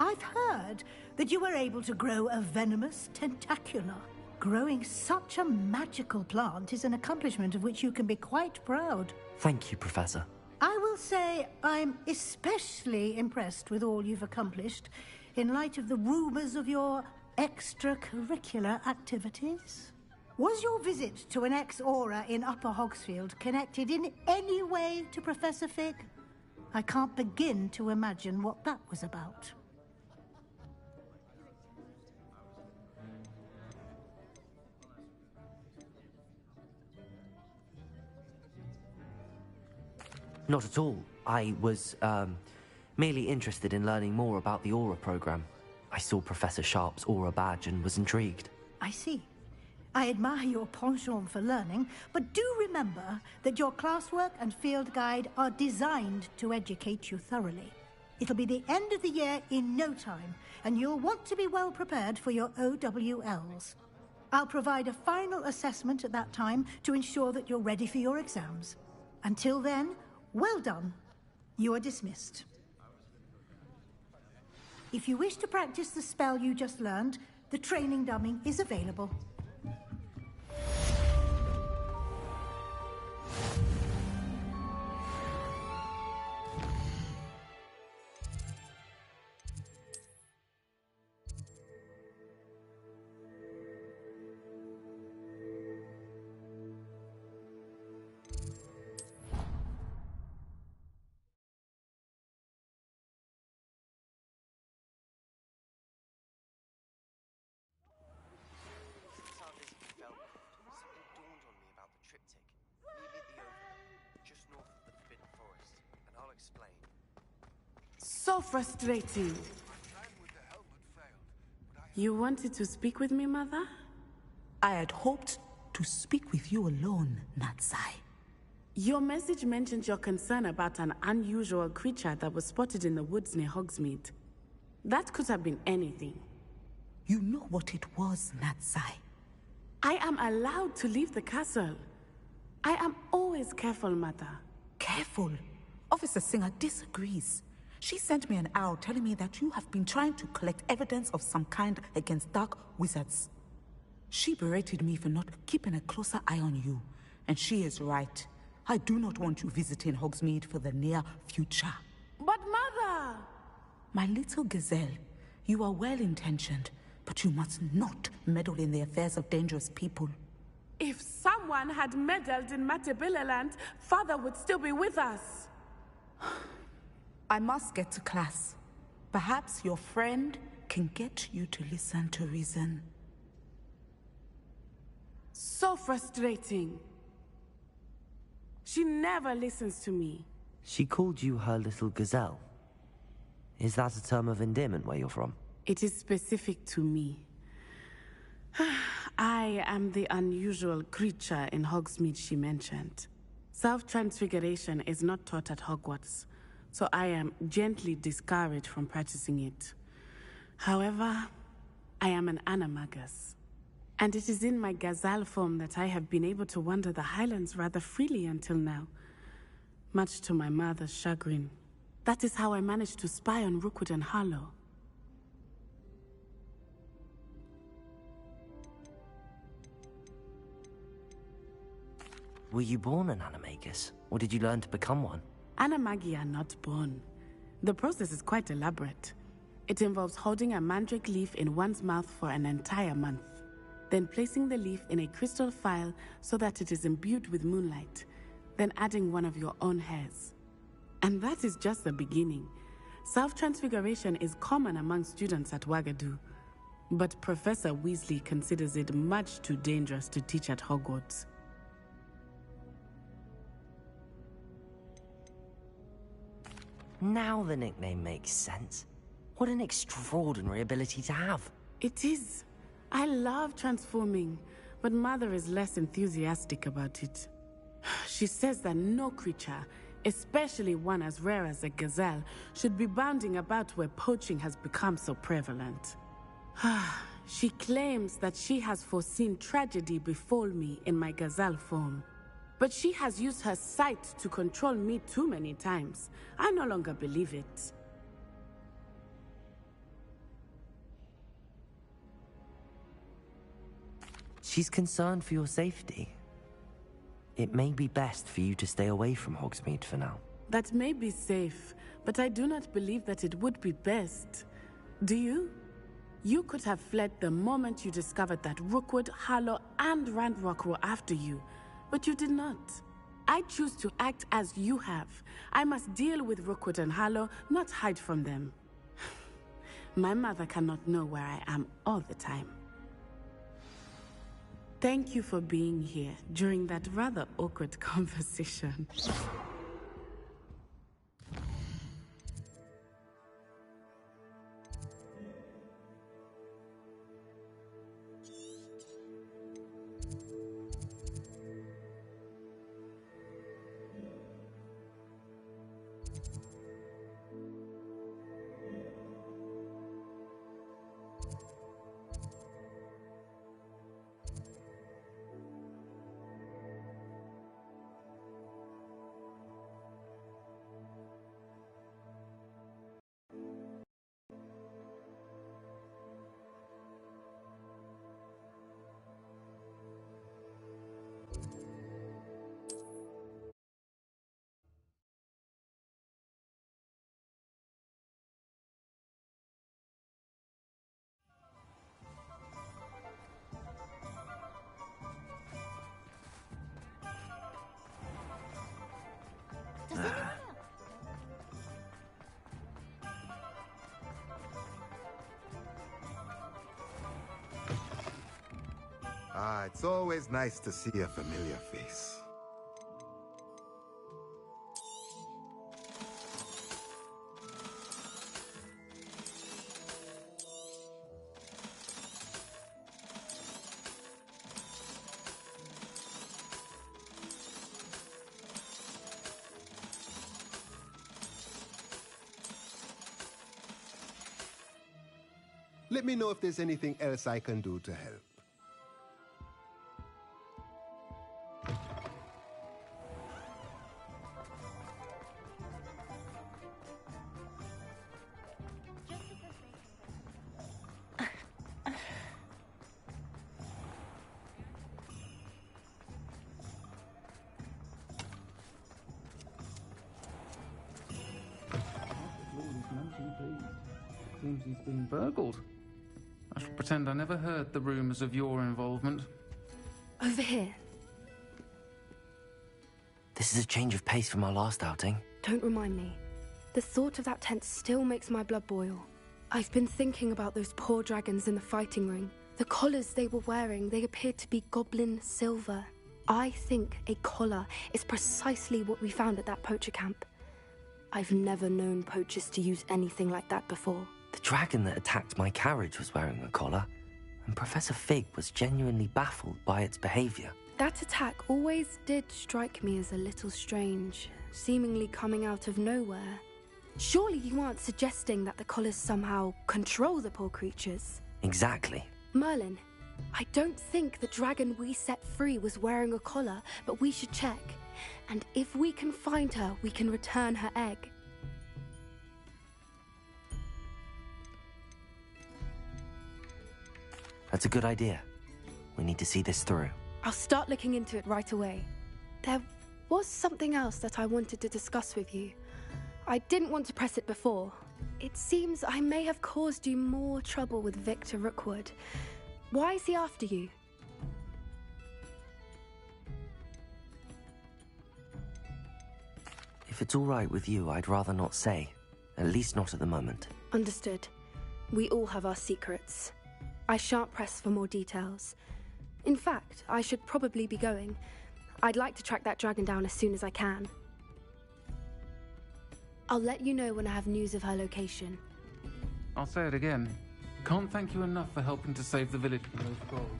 I've heard that you were able to grow a venomous tentacula. Growing such a magical plant is an accomplishment of which you can be quite proud. Thank you, Professor. I will say I'm especially impressed with all you've accomplished in light of the rumors of your extracurricular activities. Was your visit to an ex-aura in Upper Hogsfield connected in any way to Professor Fig? I can't begin to imagine what that was about. Not at all. I was, merely interested in learning more about the Aura program. I saw Professor Sharp's Aura badge and was intrigued. I see. I admire your penchant for learning, but do remember that your classwork and field guide are designed to educate you thoroughly. It'll be the end of the year in no time, and you'll want to be well prepared for your OWLs. I'll provide a final assessment at that time to ensure that you're ready for your exams. Until then, well done. You are dismissed. If you wish to practice the spell you just learned, the training dummy is available. So frustrating. You wanted to speak with me, Mother? I had hoped to speak with you alone, Natsai. Your message mentioned your concern about an unusual creature that was spotted in the woods near Hogsmeade. That could have been anything. You know what it was, Natsai. I am allowed to leave the castle. I am always careful, Mother. Careful? Officer Singer disagrees. She sent me an owl telling me that you have been trying to collect evidence of some kind against dark wizards. She berated me for not keeping a closer eye on you, and she is right. I do not want you visiting Hogsmeade for the near future. But Mother! My little gazelle, you are well-intentioned, but you must not meddle in the affairs of dangerous people. If someone had meddled in Matabeleland, Father would still be with us. I must get to class. Perhaps your friend can get you to listen to reason. So frustrating. She never listens to me. She called you her little gazelle. Is that a term of endearment where you're from? It is specific to me. I am the unusual creature in Hogsmeade she mentioned. Self-transfiguration is not taught at Hogwarts, so I am gently discouraged from practicing it. However, I am an animagus, and it is in my gazelle form that I have been able to wander the Highlands rather freely until now, much to my mother's chagrin. That is how I managed to spy on Rookwood and Harlow. Were you born an animagus, or did you learn to become one? Animagi are not born. The process is quite elaborate. It involves holding a mandrake leaf in one's mouth for an entire month, then placing the leaf in a crystal phial so that it is imbued with moonlight, then adding one of your own hairs. And that is just the beginning. Self-transfiguration is common among students at Wagadu, but Professor Weasley considers it much too dangerous to teach at Hogwarts. Now the nickname makes sense. What an extraordinary ability to have. It is. I love transforming, but Mother is less enthusiastic about it. She says that no creature, especially one as rare as a gazelle, should be bounding about where poaching has become so prevalent. She claims that she has foreseen tragedy befall me in my gazelle form. But she has used her sight to control me too many times. I no longer believe it. She's concerned for your safety. It may be best for you to stay away from Hogsmeade for now. That may be safe, but I do not believe that it would be best. Do you? You could have fled the moment you discovered that Rookwood, Harlow, and Ranrock were after you. But you did not. I choose to act as you have. I must deal with Rookwood and Harlow, not hide from them. My mother cannot know where I am all the time. Thank you for being here during that rather awkward conversation. It's always nice to see a familiar face. Let me know if there's anything else I can do to help. Seems he's been burgled. I shall pretend I never heard the rumours of your involvement. Over here. This is a change of pace from our last outing. Don't remind me. The thought of that tent still makes my blood boil. I've been thinking about those poor dragons in the fighting ring. The collars they were wearing, they appeared to be goblin silver. I think a collar is precisely what we found at that poacher camp. I've never known poachers to use anything like that before. The dragon that attacked my carriage was wearing a collar, and Professor Fig was genuinely baffled by its behavior. That attack always did strike me as a little strange, seemingly coming out of nowhere. Surely you aren't suggesting that the collars somehow control the poor creatures? Exactly. Merlin, I don't think the dragon we set free was wearing a collar, but we should check. And if we can find her, we can return her egg. That's a good idea. We need to see this through. I'll start looking into it right away. There was something else that I wanted to discuss with you. I didn't want to press it before. It seems I may have caused you more trouble with Victor Rookwood. Why is he after you? If it's all right with you, I'd rather not say. At least not at the moment. Understood. We all have our secrets. I shan't press for more details. In fact, I should probably be going. I'd like to track that dragon down as soon as I can. I'll let you know when I have news of her location. I'll say it again. Can't thank you enough for helping to save the village from those trolls.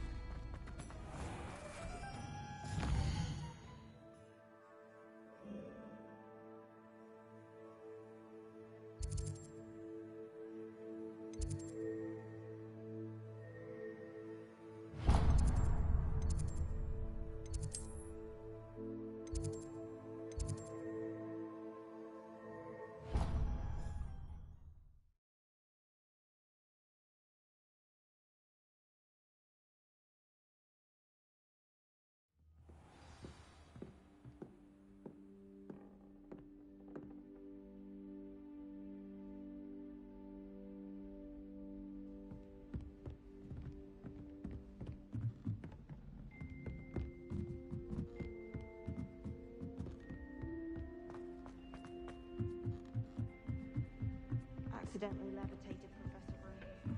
Accidentally levitated Professor Broom.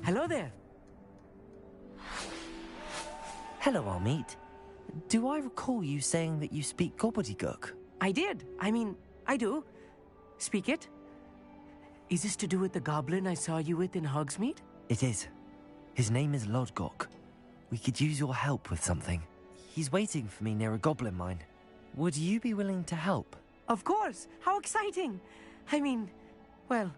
Hello there. Hello, Armeet. Do I recall you saying that you speak gobbledygook? I did. I do. Speak it. Is this to do with the goblin I saw you with in Hogsmeade? It is. His name is Lodgok. We could use your help with something. He's waiting for me near a goblin mine. Would you be willing to help? Of course. How exciting. Well,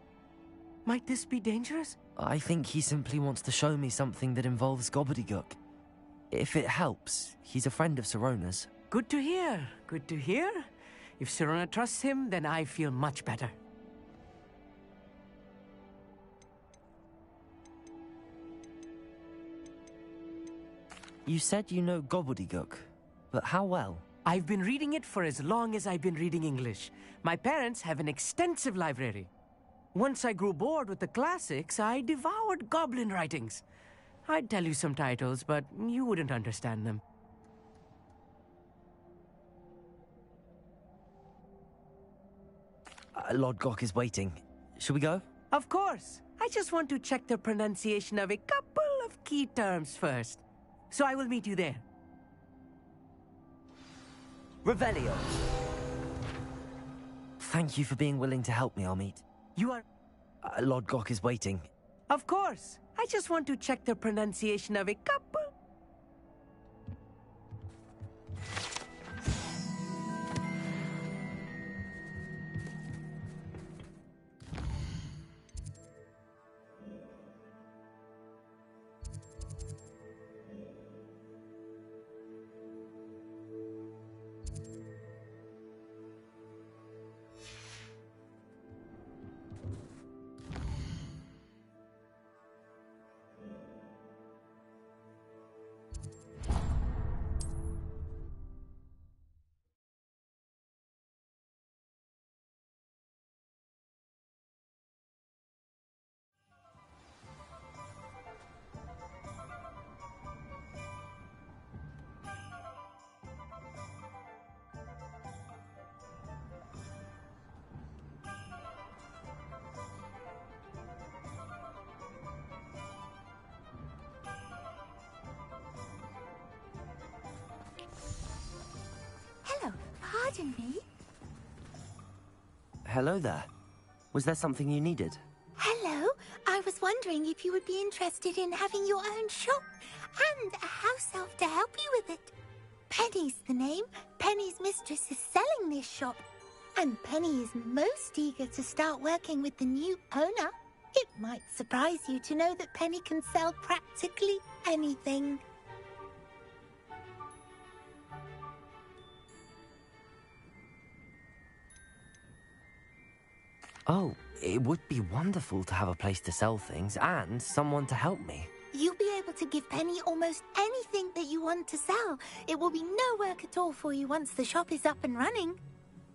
might this be dangerous? I think he simply wants to show me something that involves gobbledygook. If it helps, he's a friend of Sirona's. Good to hear. Good to hear. If Sirona trusts him, then I feel much better. You said you know gobbledygook, but how well? I've been reading it for as long as I've been reading English. My parents have an extensive library. Once I grew bored with the classics, I devoured goblin writings. I'd tell you some titles, but you wouldn't understand them. Lodgok is waiting. Shall we go? Of course. I just want to check the pronunciation of a couple of key terms first. So I will meet you there. Revelio. Thank you for being willing to help me, Armeet. You are... Lodgok is waiting. Of course. I just want to check the pronunciation of a couple... Pardon me? Hello there. Was there something you needed? Hello. I was wondering if you would be interested in having your own shop and a house elf to help you with it. Penny's the name. Penny's mistress is selling this shop. And Penny is most eager to start working with the new owner. It might surprise you to know that Penny can sell practically anything. Oh, it would be wonderful to have a place to sell things and someone to help me. You'll be able to give Penny almost anything that you want to sell. It will be no work at all for you once the shop is up and running.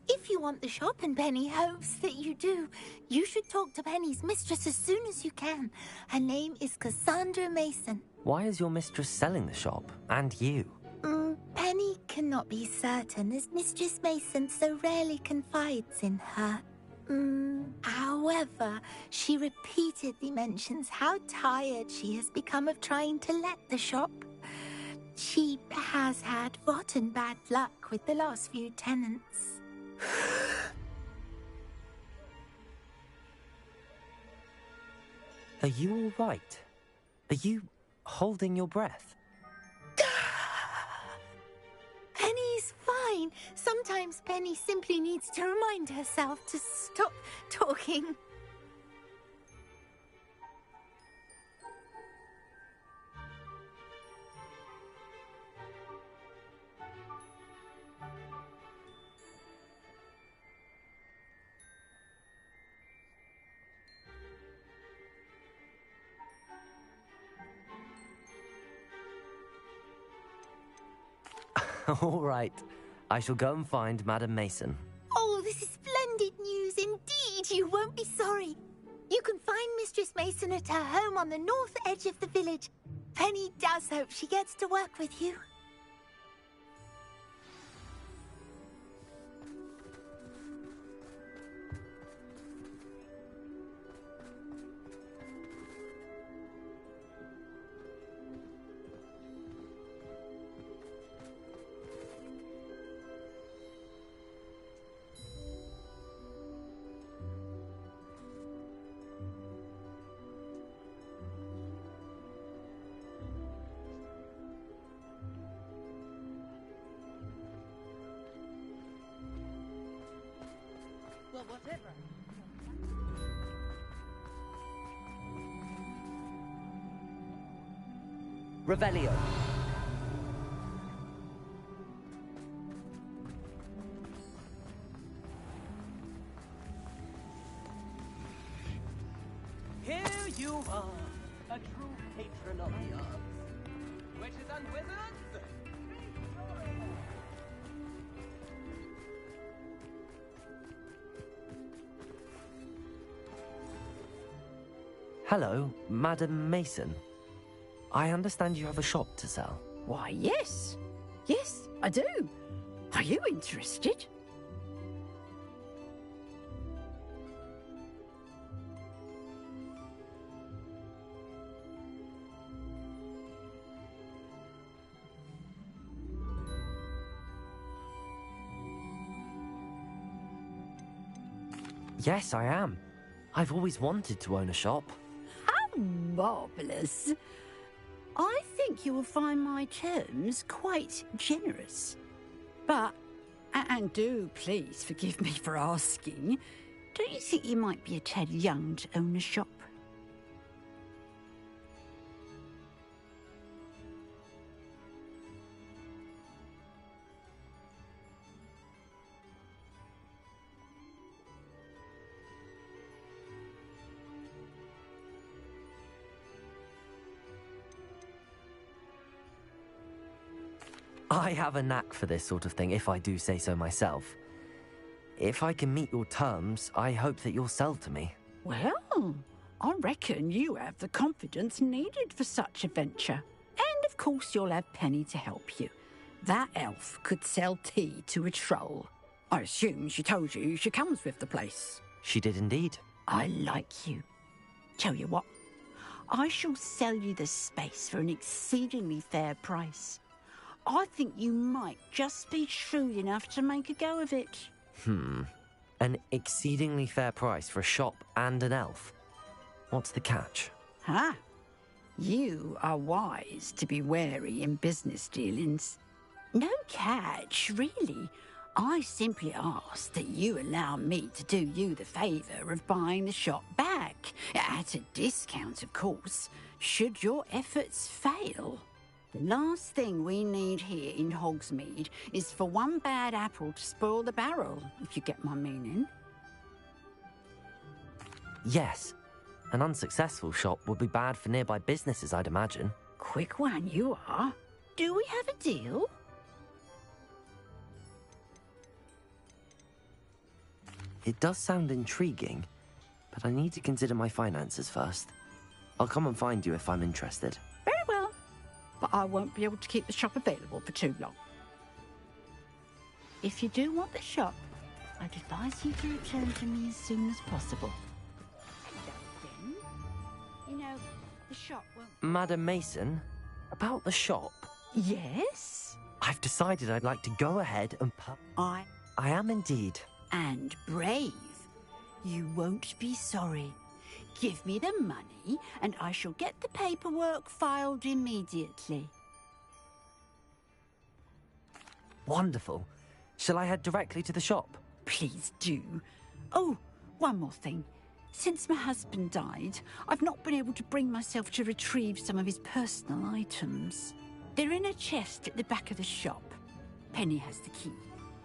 If you want the shop and Penny hopes that you do, you should talk to Penny's mistress as soon as you can. Her name is Cassandra Mason. Why is your mistress selling the shop? And you? Penny cannot be certain as Mistress Mason so rarely confides in her. However, she repeatedly mentions how tired she has become of trying to let the shop. She has had rotten bad luck with the last few tenants. Are you all right? Are you holding your breath? Penny's fine. Sometimes Penny simply needs to remind herself to stop talking. All right. I shall go and find Madam Mason. Oh, this is splendid news indeed. You won't be sorry. You can find Mistress Mason at her home on the north edge of the village. Penny does hope she gets to work with you. Well, whatever. Revelio. Here you are, a true patron of the arts. Witches and wizards, Hello, Madam Mason. I understand you have a shop to sell. Why, yes. Yes, I do. Are you interested? Yes, I am. I've always wanted to own a shop. How marvellous. I think you will find my terms quite generous. But, and do please forgive me for asking, don't you think you might be a tad young to own a shop? I have a knack for this sort of thing, if I do say so myself. If I can meet your terms, I hope that you'll sell to me. Well, I reckon you have the confidence needed for such a venture. And of course you'll have Penny to help you. That elf could sell tea to a troll. I assume she told you she comes with the place. She did indeed. I like you. Tell you what, I shall sell you the space for an exceedingly fair price. I think you might just be shrewd enough to make a go of it. An exceedingly fair price for a shop and an elf. What's the catch? Huh? You are wise to be wary in business dealings. No catch, really. I simply ask that you allow me to do you the favour of buying the shop back. At a discount, of course, should your efforts fail. The last thing we need here in Hogsmeade is for one bad apple to spoil the barrel, if you get my meaning. Yes. An unsuccessful shop would be bad for nearby businesses, I'd imagine. Quick one, you are. Do we have a deal? It does sound intriguing, but I need to consider my finances first. I'll come and find you if I'm interested. Very well, but I won't be able to keep the shop available for too long. If you do want the shop, I'd advise you to return to me as soon as possible. And then, you know, the shop won't... Madam Mason, about the shop. Yes? I've decided I'd like to go ahead and I am indeed. And brave. You won't be sorry. Give me the money, and I shall get the paperwork filed immediately. Wonderful. Shall I head directly to the shop? Please do. Oh, one more thing. Since my husband died, I've not been able to bring myself to retrieve some of his personal items. They're in a chest at the back of the shop. Penny has the key.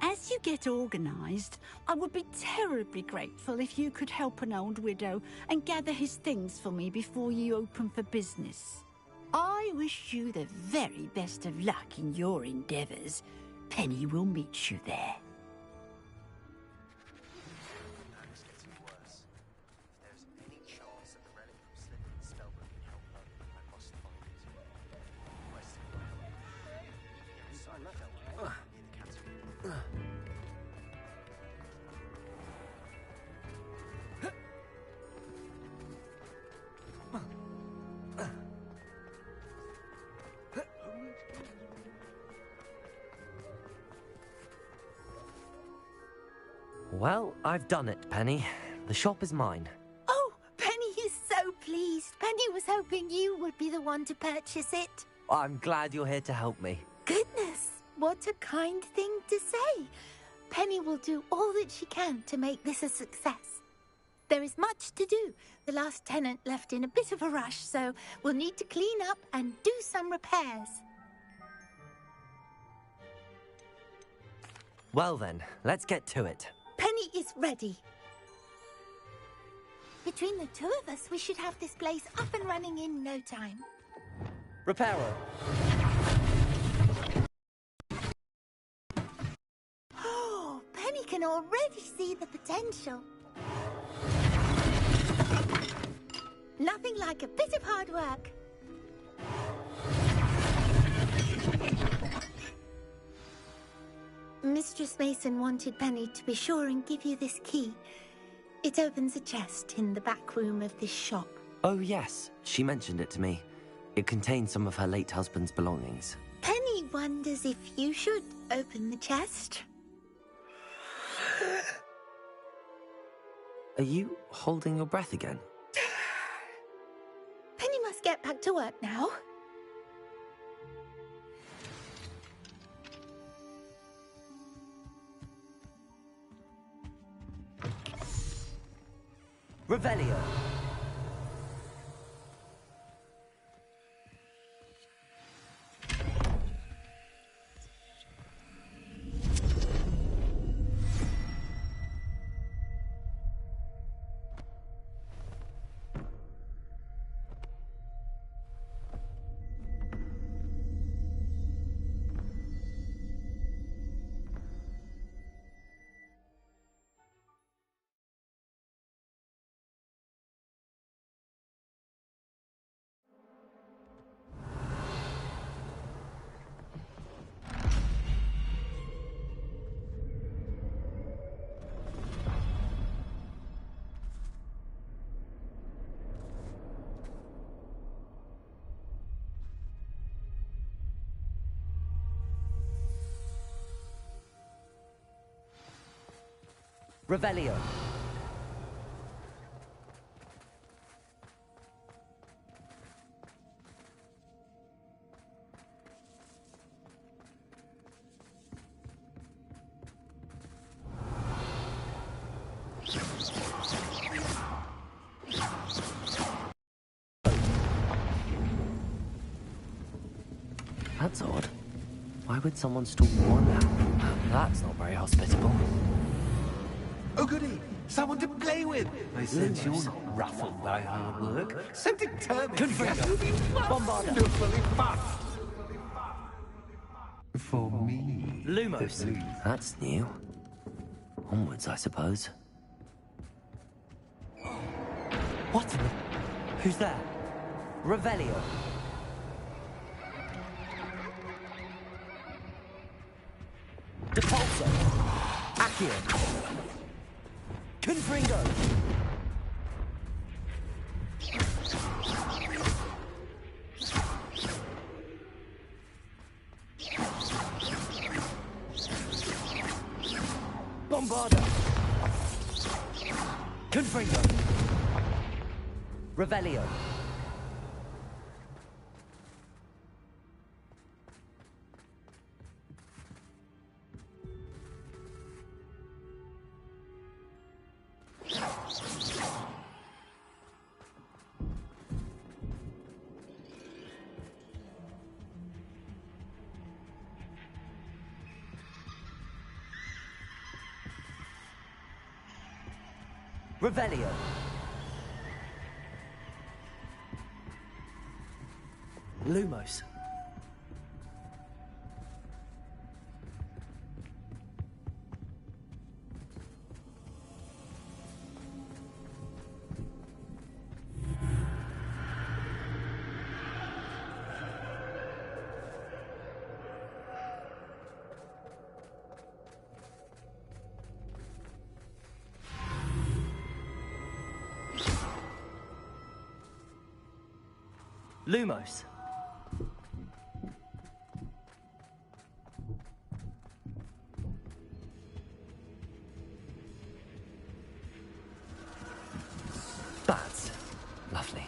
As you get organised, I would be terribly grateful if you could help an old widow and gather his things for me before you open for business. I wish you the very best of luck in your endeavours. Penny will meet you there. Well, I've done it, Penny. The shop is mine. Oh, Penny is so pleased. Penny was hoping you would be the one to purchase it. I'm glad you're here to help me. Goodness, what a kind thing to say. Penny will do all that she can to make this a success. There is much to do. The last tenant left in a bit of a rush, so we'll need to clean up and do some repairs. Well then, let's get to it. Penny is ready. Between the two of us, we should have this place up and running in no time. Repairer. Oh, Penny can already see the potential. Nothing like a bit of hard work. Mistress Mason wanted Penny to be sure and give you this key. It opens a chest in the back room of this shop. Oh yes, she mentioned it to me. It contains some of her late husband's belongings. Penny wonders if you should open the chest. Are you holding your breath again? Penny must get back to work now. Revelio. Revelio. That's odd. Why would someone store one apple? That's not very hospitable. Oh, goody! Someone to play with! I sense you're not ruffled by hard work. So determined to get you wonderfully fun! For me. Lumos. That's new. Onwards, I suppose. What in the... Who's there? Revelio. Depulso. Accio. Confringo. Bombarda. Confringo. Revelio. Revelio. Lumos. Lumos. Bats. Lovely.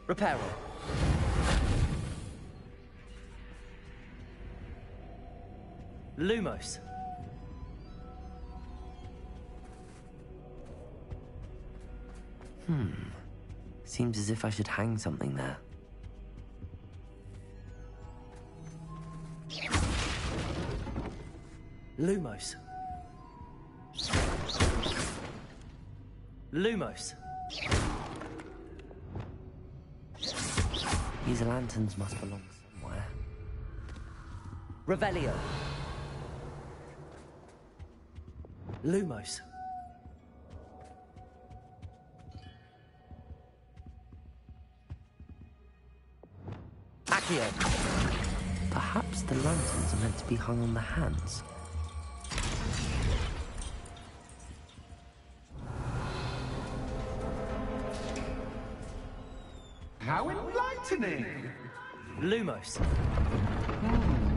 Reparo. Lumos. Seems as if I should hang something there. Lumos. Lumos. These lanterns must belong somewhere. Revelio. Lumos. Accio. Perhaps the lanterns are meant to be hung on the hands. How enlightening! Lumos.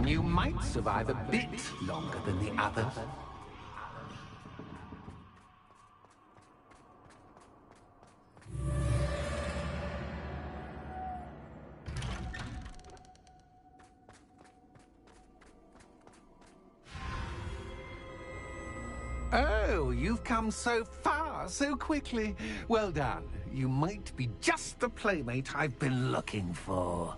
You might survive a bit longer than the others. Oh, you've come so far so quickly. Well done. You might be just the playmate I've been looking for.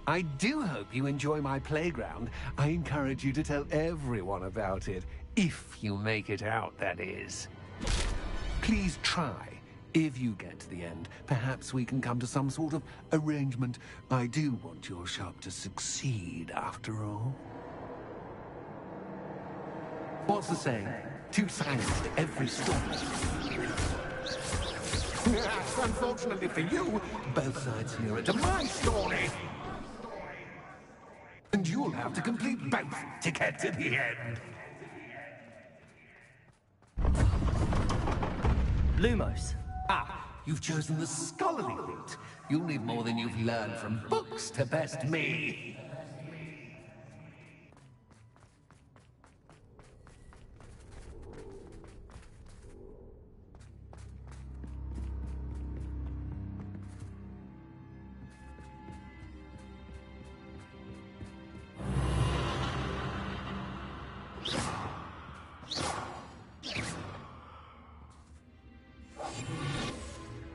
I do hope you enjoy my playground. I encourage you to tell everyone about it. If you make it out, that is. Please try. If you get to the end, perhaps we can come to some sort of arrangement. I do want your shop to succeed, after all. What's the saying? Two sides to every story. Yes, unfortunately for you, both sides hear it to my story. And you'll have to complete both to get to the end. Lumos. Ah, You've chosen the scholarly route. You'll need more than you've learned from books to best me.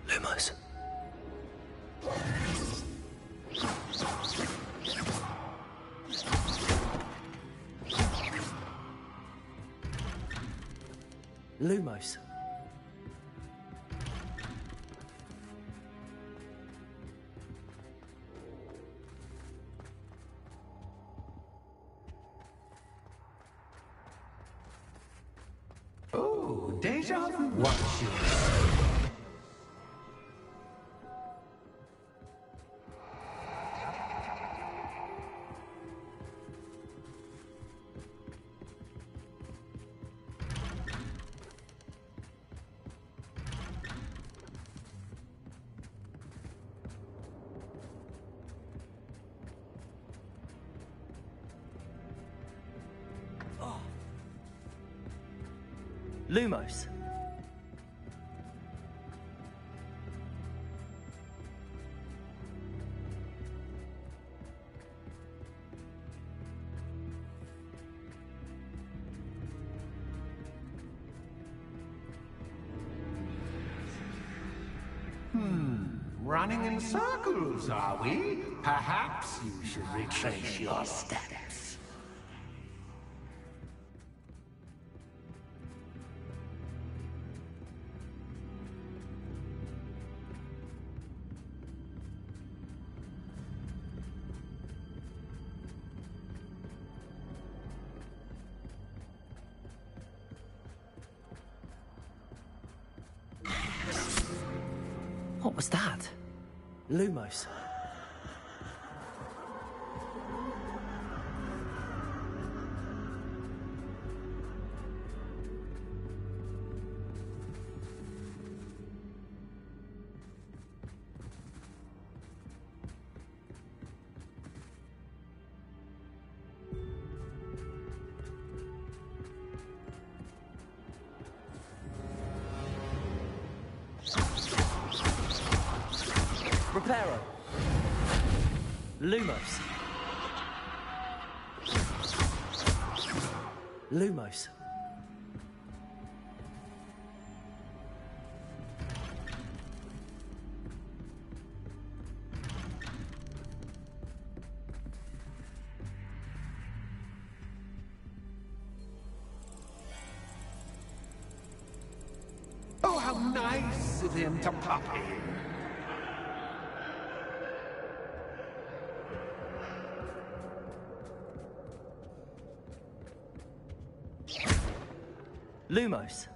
Lumos. Lumos. Oh, deja vu. Watch you. Lumos. Running in circles, are we? Perhaps you should retrace your steps. What was that? Lumos. Reparo. Lumos. Lumos. Oh, how nice of him to pop in. Lumos.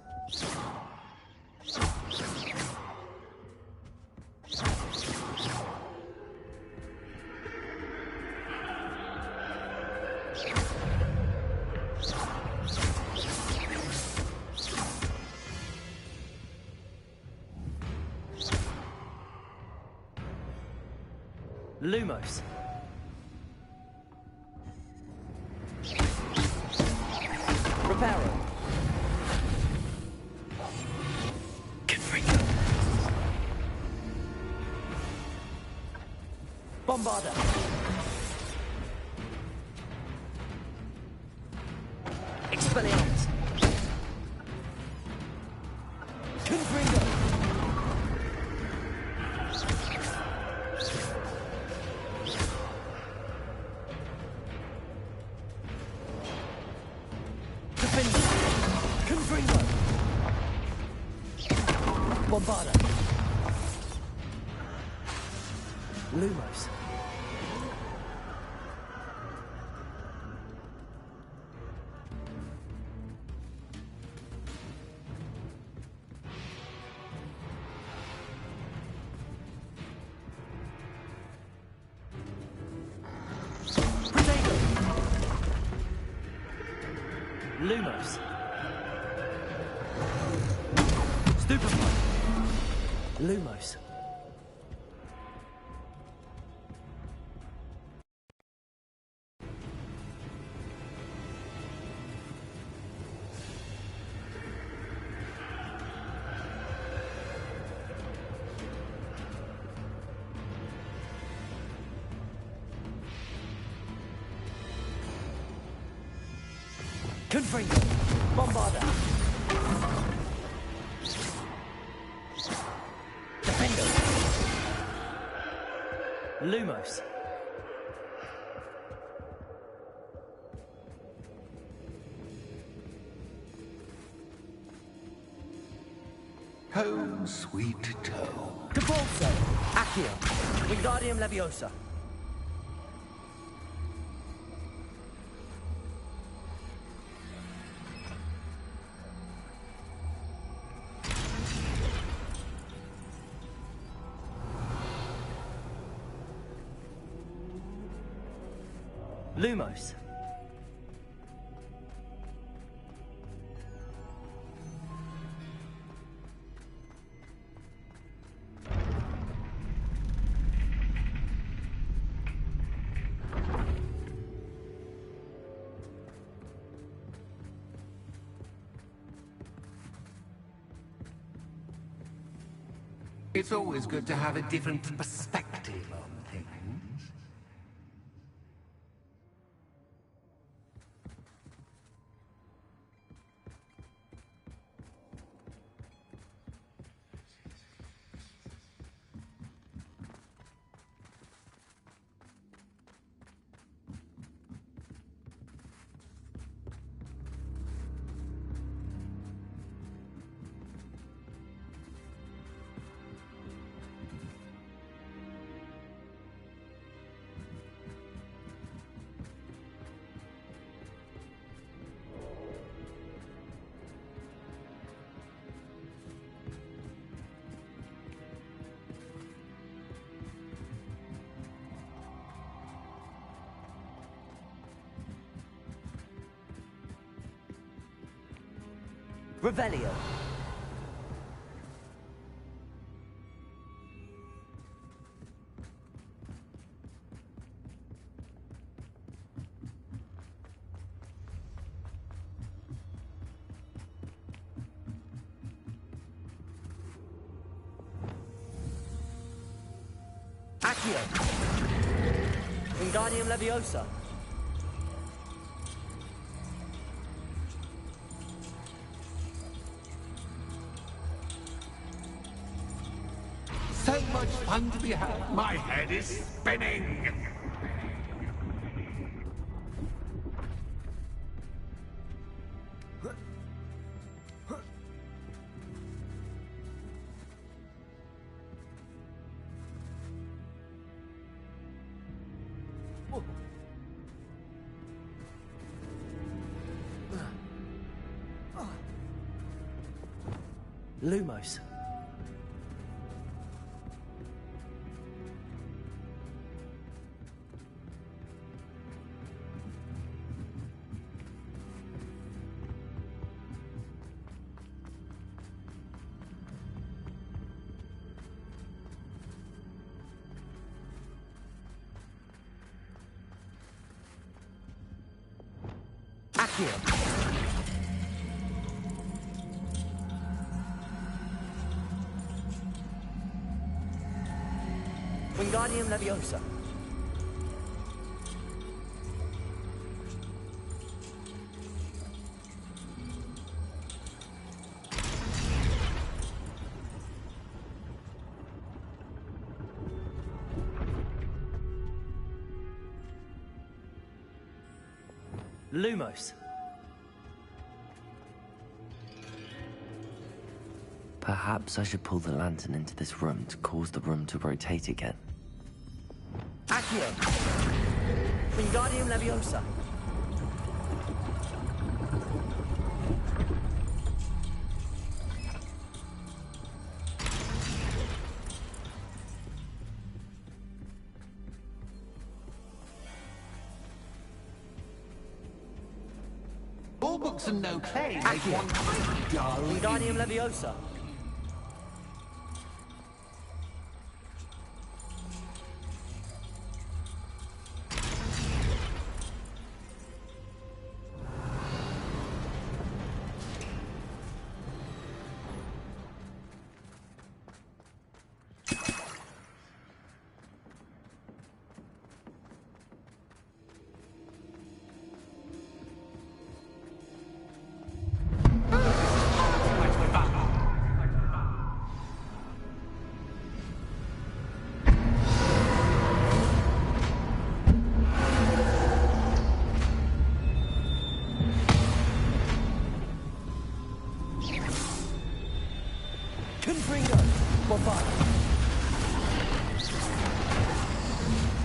Lumos. Reparo. Bombarda. Expelliarmus. Confringo. Defender. Confringo. Bombarda. Lumos. Lumos. Stupefy. Lumos. Confringo. Bombarda. Defendo. Lumos. Home, sweet toe. Capolso. Accio. Wingardium Leviosa. Lumos. It's always good to have a different perspective on things. Revelio. Accio. Wingardium Leviosa. So much fun to be had. My head is spinning. Lumos. Accio. Wingardium Leviosa. Lumos. Perhaps I should pull the lantern into this room to cause the room to rotate again. Accio. Wingardium Leviosa. All books and no clay make one quite dull. Wingardium Leviosa. Bombarda.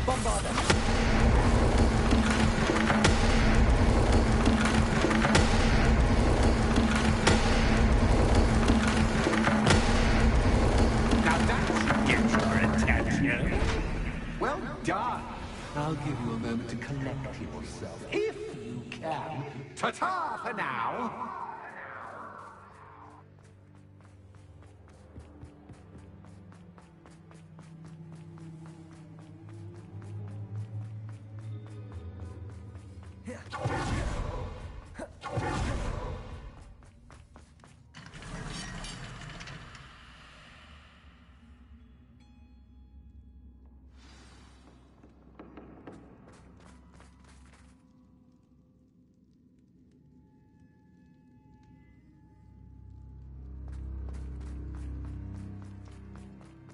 Bombarda. Now that should get your attention. Well done. I'll give you a moment to collect yourself, if you can. Ta-ta for now!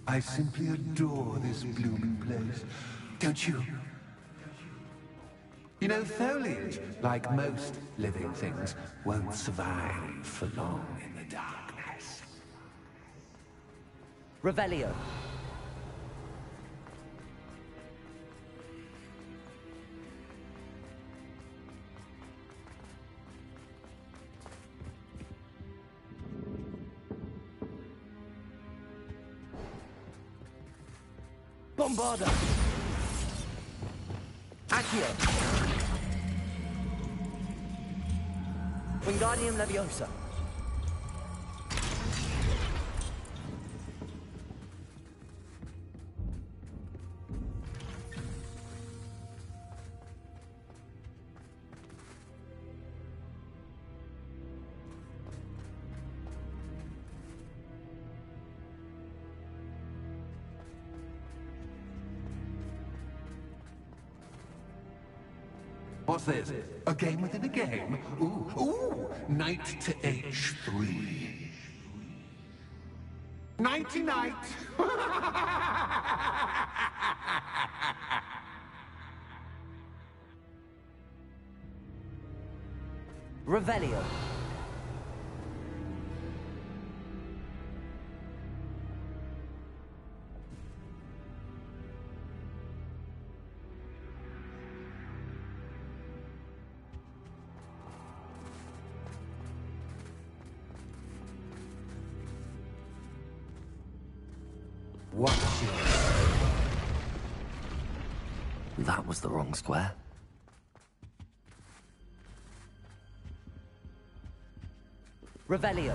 I simply adore this blooming place, don't you? You know, foliage, like most living things, won't survive for long in the darkness. Revelio. Bombarda. Accio. Wingardium Leviosa. What's this? A game within a game? Ooh, knight to H3. Nighty-night! Revelio. Watch it. That was the wrong square. Revelio.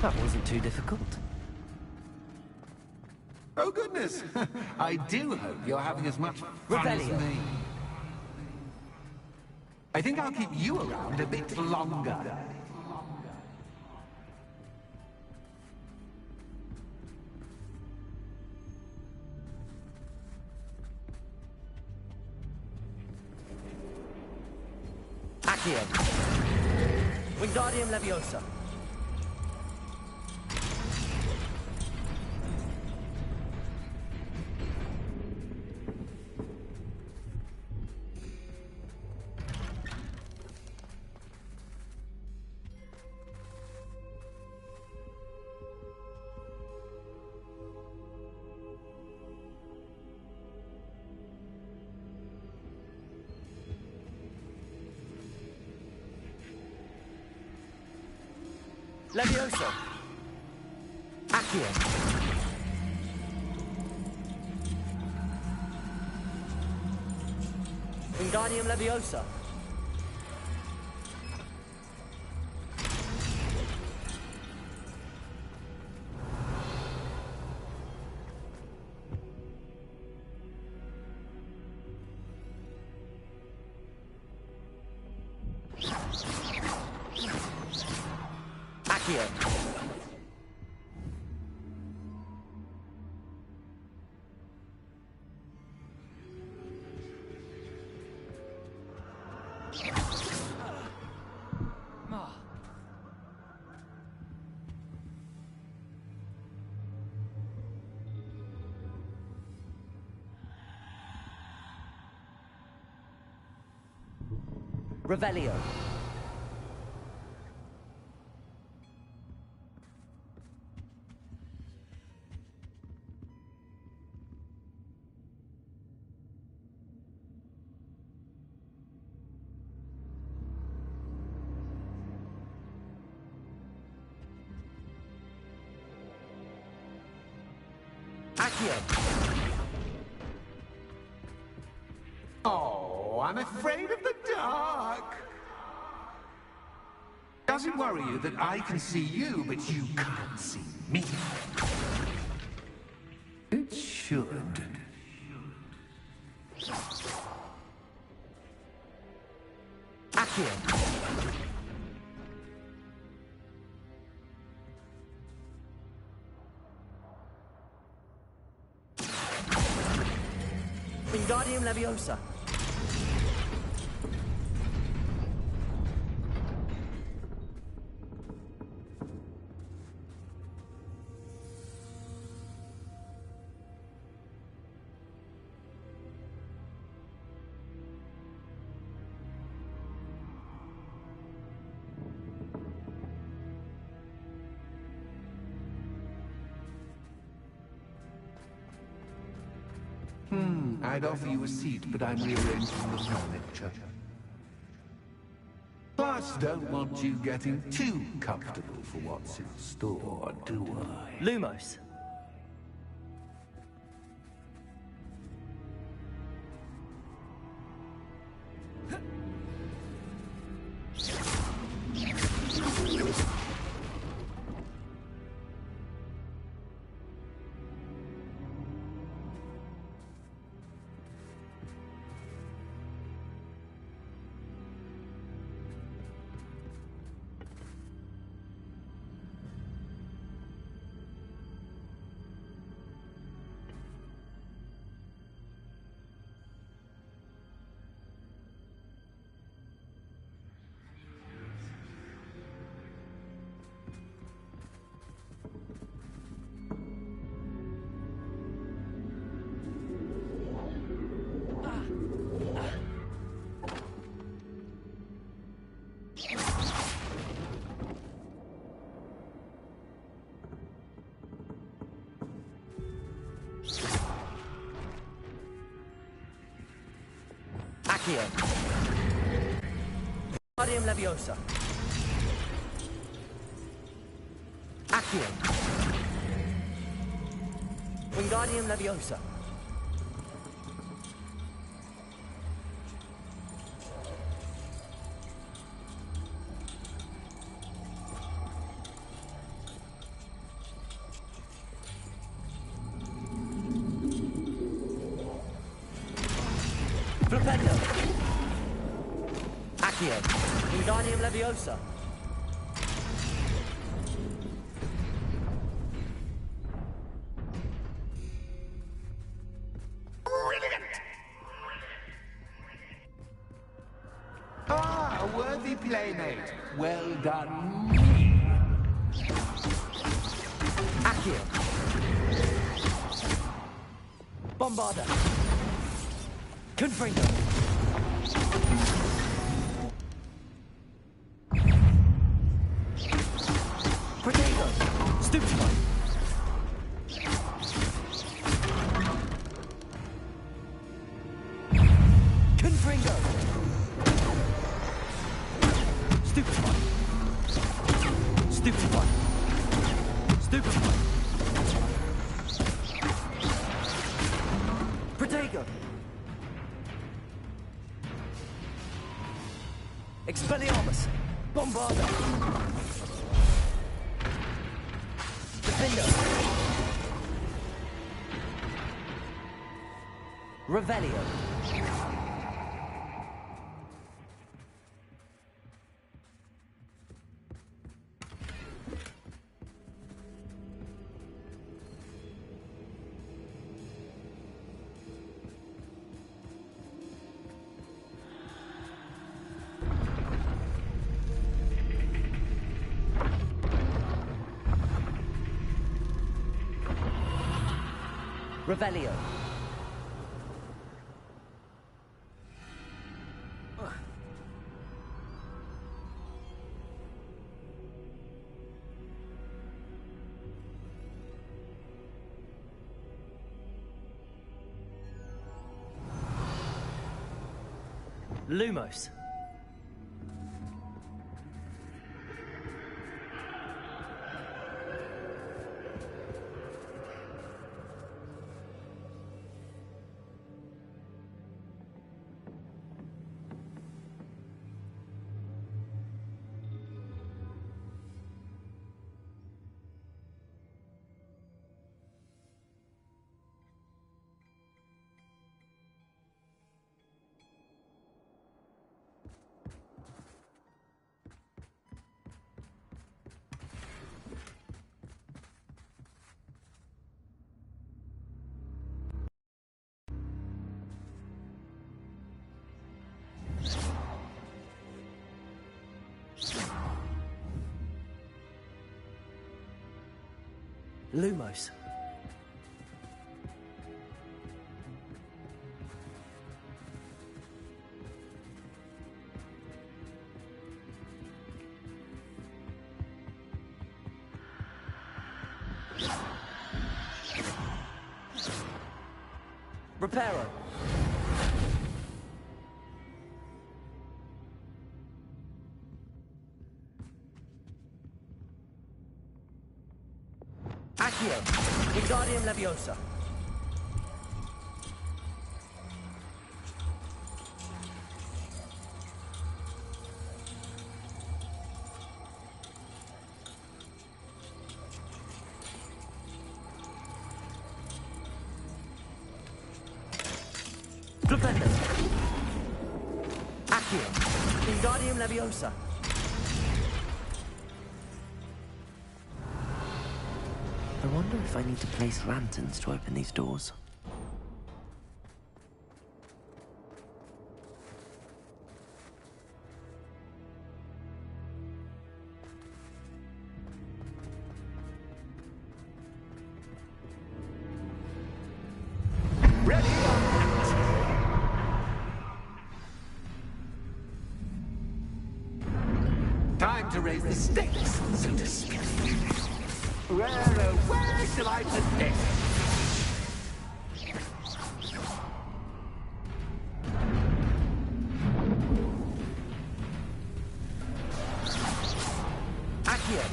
That wasn't too difficult. Oh, goodness! I do hope you're having as much fun as Revelio. me. I think I'll keep you around a bit longer. Accio. Wingardium Leviosa. Leviosa. Accio. Wingardium Leviosa. Accio. Revelio. Oh, I'm afraid of the dark. Does it worry you that I can see you, but you can't see me? It should. Accio. Wingardium Leviosa. I'd offer you a seat, but I'm rearranging the furniture. Plus, don't want you getting too comfortable for what's in store, do I? Lumos. Accio. Wingardium Leviosa. Accio. Wingardium Leviosa. Flipendo. Accio. Wingardium Leviosa. Ah, a worthy playmate. Well done, me. Accio. Bombarda. Confringo. Protego. Stupefy. Confringo. Stupefy. Stupefy. Stupefy. Protego. Expelliarmus. Bombarda. Defender. Revelio. Revelio. Lumos. Lumos. Reparo. Accio. Wingardium Leviosa. Flipendo. Accio. Wingardium Leviosa. I wonder if I need to place lanterns to open these doors. Ready? Time to raise the stakes, so to speak. Where shall I put this? Accio.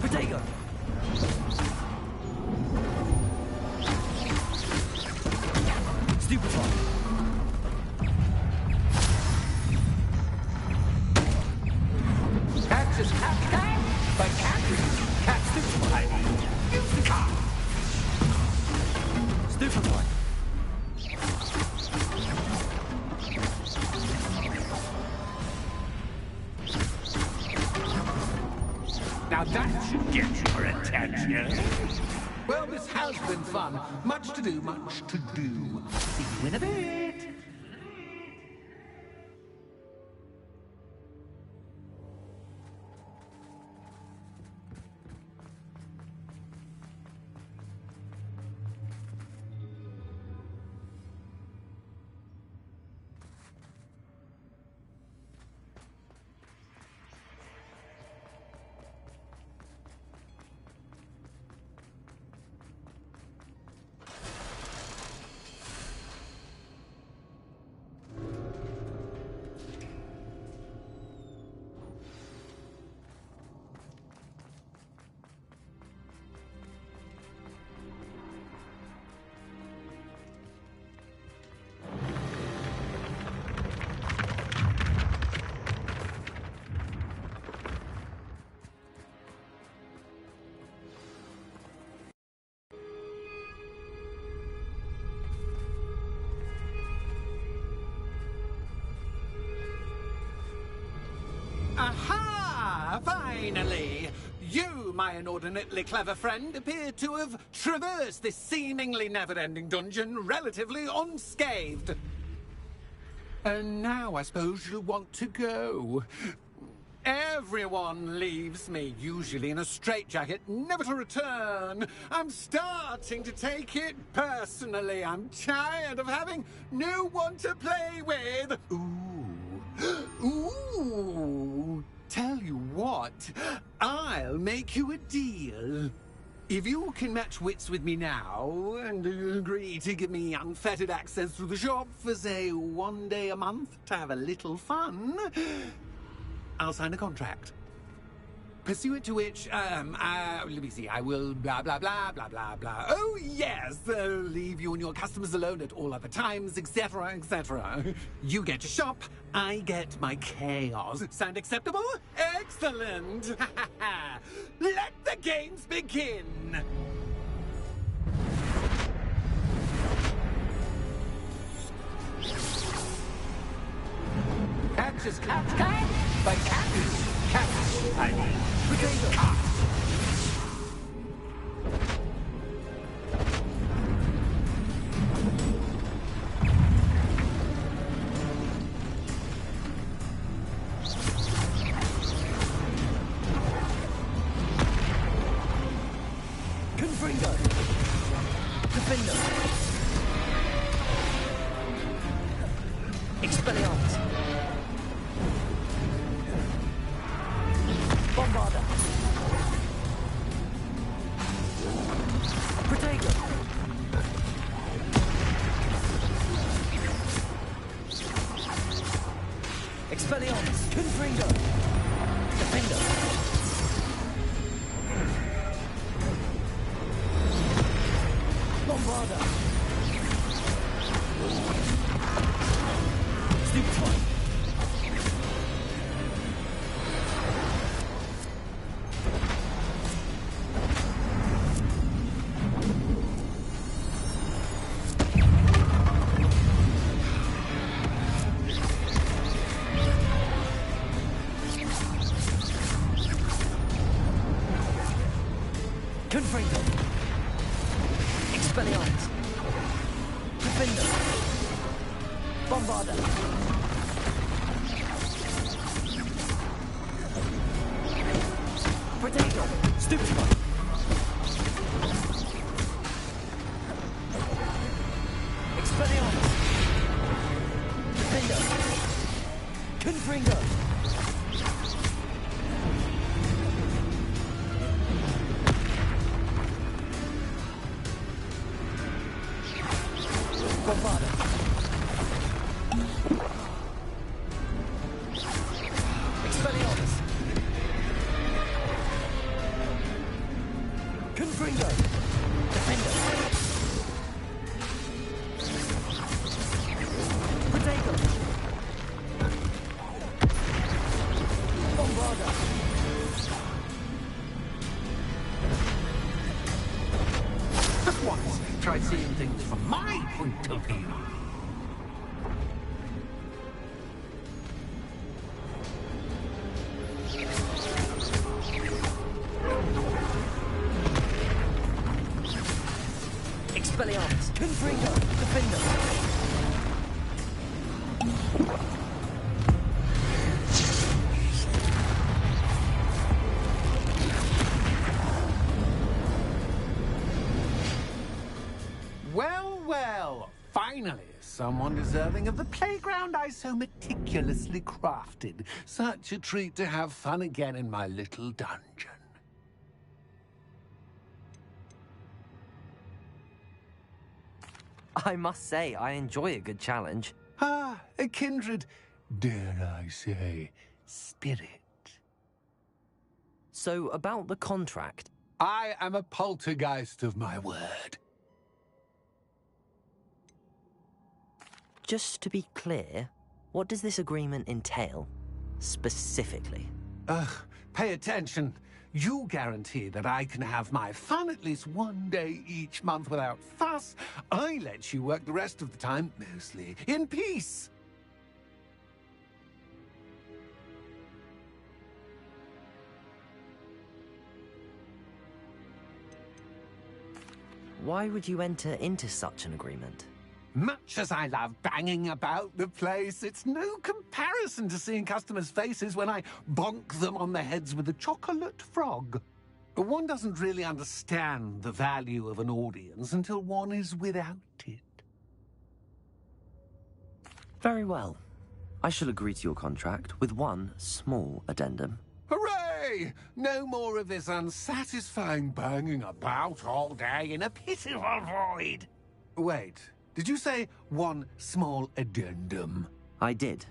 Protego. Stupefy. Catches cat, but cat stupefy. Use the car. Stupefy. Now that should get your attention. Well, this has been fun. Much to do, much to do. See you in a bit. Aha! Finally! You, my inordinately clever friend, appear to have traversed this seemingly never-ending dungeon relatively unscathed. And now I suppose you'll want to go. Everyone leaves me, usually in a straitjacket, never to return. I'm starting to take it personally. I'm tired of having no one to play with. Ooh, tell you what, I'll make you a deal. If you can match wits with me now and agree to give me unfettered access to the shop for, say, 1 day a month to have a little fun, I'll sign a contract. Pursuant to which, let me see, I will blah, blah, blah, blah, blah, blah. Oh, yes, leave you and your customers alone at all other times, etc., etc. You get your shop, I get my chaos. Sound acceptable? Excellent! Let the games begin! Catch is catch, catch, but catch is catch. I mean, potato. Catch. Confringo. Defender. Expelliarmus. Bombarda. Protego. Expelliarmus. Confringo. Defender. Bombarda. Stupid. Confringo. Expelliarmus. Defender. Bombarda. Protego. Stupefy. Expelliarmus. Defender. Confringo. Bombarda. Expelliarmus. Confringo. Defender. Protego. Bombarda. Just once, try seeing things from my point of view. Expelliarmus. Confringo. Defender. Well, well, finally, someone deserving of the playground I so meticulously crafted. Such a treat to have fun again in my little dungeon. I must say, I enjoy a good challenge. Ah, a kindred, dare I say, spirit. So, about the contract. I am a poltergeist of my word. Just to be clear, what does this agreement entail, specifically? Ugh, pay attention. You guarantee that I can have my fun at least 1 day each month without fuss. I let you work the rest of the time, mostly in peace. Why would you enter into such an agreement? Much as I love banging about the place, it's no comparison to seeing customers' faces when I bonk them on the heads with a chocolate frog. One doesn't really understand the value of an audience until one is without it. Very well. I shall agree to your contract with one small addendum. Hooray! Hey! No more of this unsatisfying banging about all day in a pitiful void. Wait, did you say one small addendum? I did.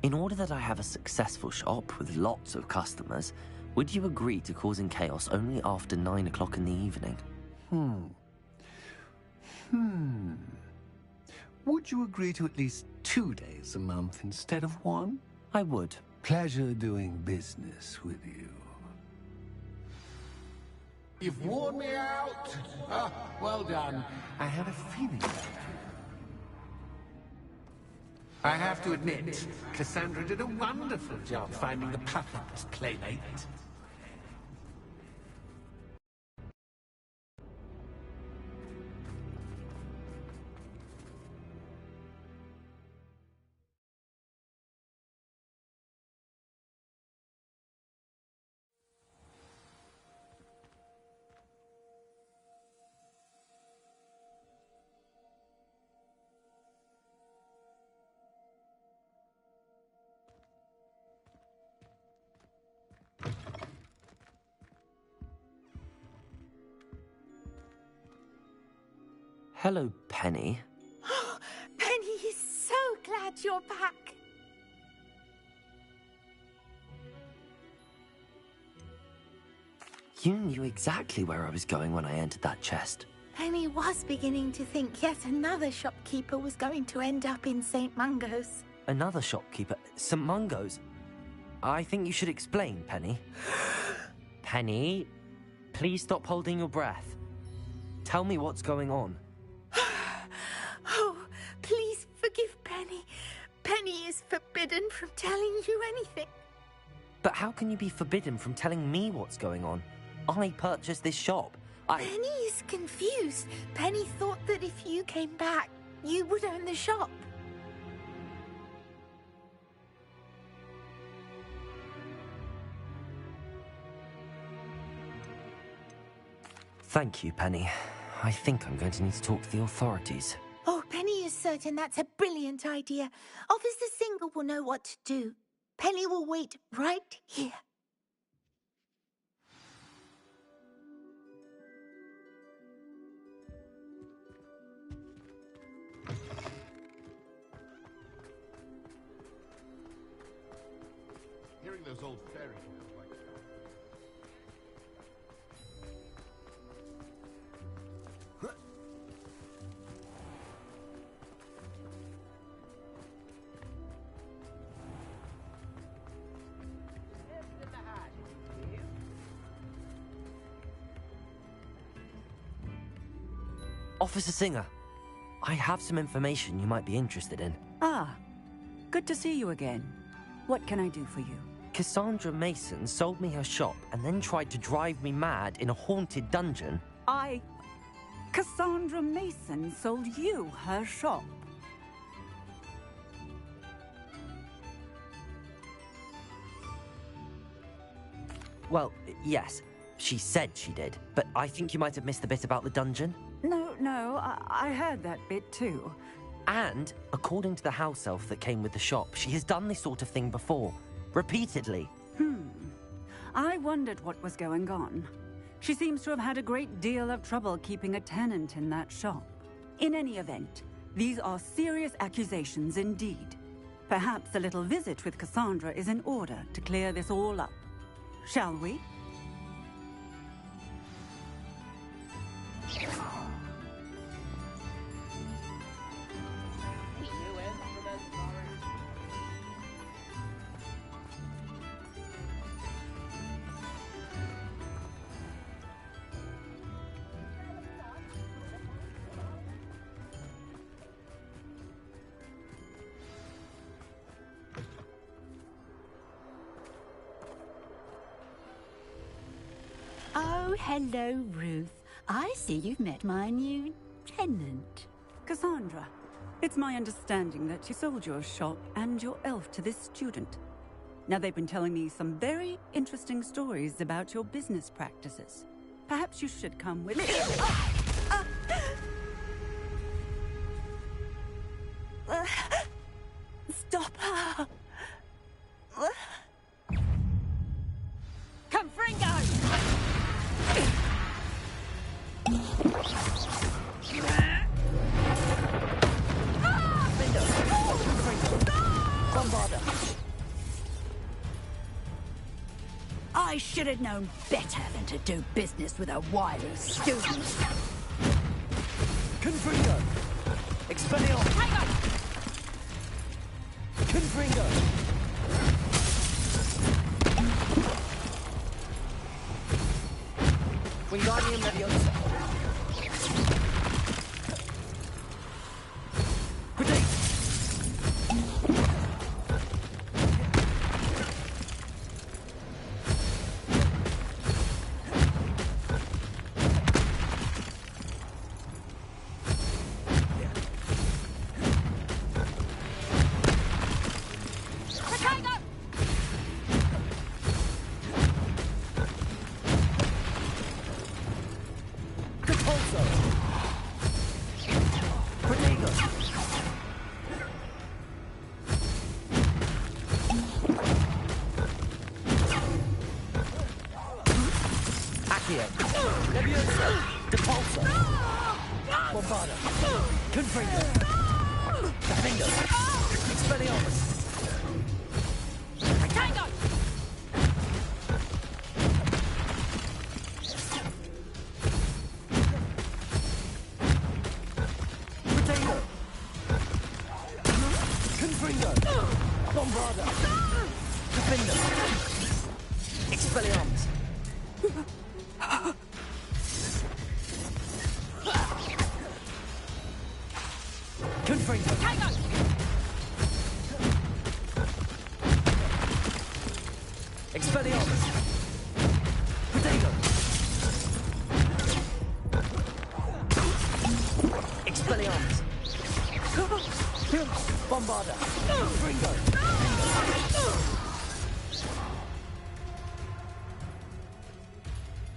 In order that I have a successful shop with lots of customers, would you agree to causing chaos only after 9 o'clock in the evening? Would you agree to at least 2 days a month instead of 1? I would. Pleasure doing business with you. You've worn me out. Ah, well done. I had a feeling about that. I have to admit, Cassandra did a wonderful job finding the puppet's playmate. Hello, Penny. Penny is so glad you're back. You knew exactly where I was going when I entered that chest. Penny was beginning to think yet another shopkeeper was going to end up in St. Mungo's. Another shopkeeper? St. Mungo's? I think you should explain, Penny. Penny, please stop holding your breath. Tell me what's going on. Oh, please forgive Penny. Penny is forbidden from telling you anything. But how can you be forbidden from telling me what's going on? I purchased this shop. Penny is confused. Penny thought that if you came back, you would own the shop. Thank you, Penny. I think I'm going to need to talk to the authorities. Oh, Penny is certain that's a brilliant idea. Officer Single will know what to do. Penny will wait right here. Hearing those old fairy tales like that. Officer Singer, I have some information you might be interested in. Ah, good to see you again. What can I do for you? Cassandra Mason sold me her shop and then tried to drive me mad in a haunted dungeon. Cassandra Mason sold you her shop? Well, yes, she said she did, but I think you might have missed the bit about the dungeon. No, I heard that bit too. And, according to the house elf that came with the shop, she has done this sort of thing before. Repeatedly. I wondered what was going on. She seems to have had a great deal of trouble keeping a tenant in that shop. In any event, these are serious accusations indeed. Perhaps a little visit with Cassandra is in order to clear this all up. Shall we? Oh, hello, Ruth. I see you've met my new tenant. Cassandra, it's my understanding that you sold your shop and your elf to this student. Now, they've been telling me some very interesting stories about your business practices. Perhaps you should come with me. Stop her. Confringo! I should have known better than to do business with a wily student. Confringo! Expelliarmus! Confringo! Wingardium Leviosa!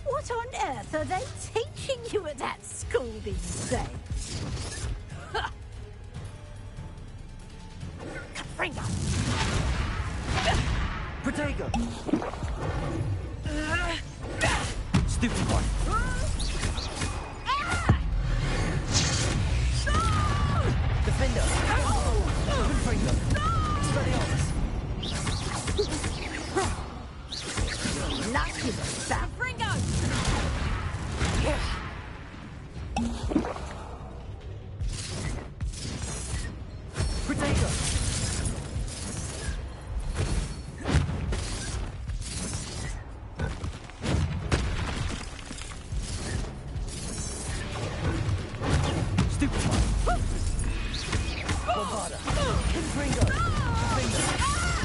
What on earth are they teaching you at that school these days? Confringo! Protego! Stupid one! Defender! Confringo! Expelliarmus! Lucky that Confringo! Protego! Stupid one! Bombarda! Confringo! Confringo!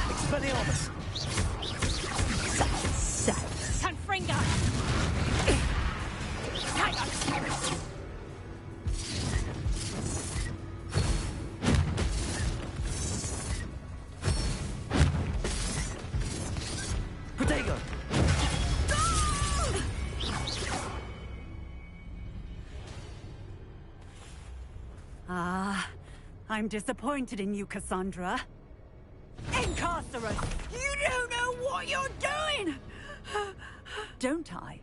Expelliarmus! Confringo! Protego! Ah, I'm disappointed in you, Cassandra. Incarcerate! You don't know what you're doing! Don't I?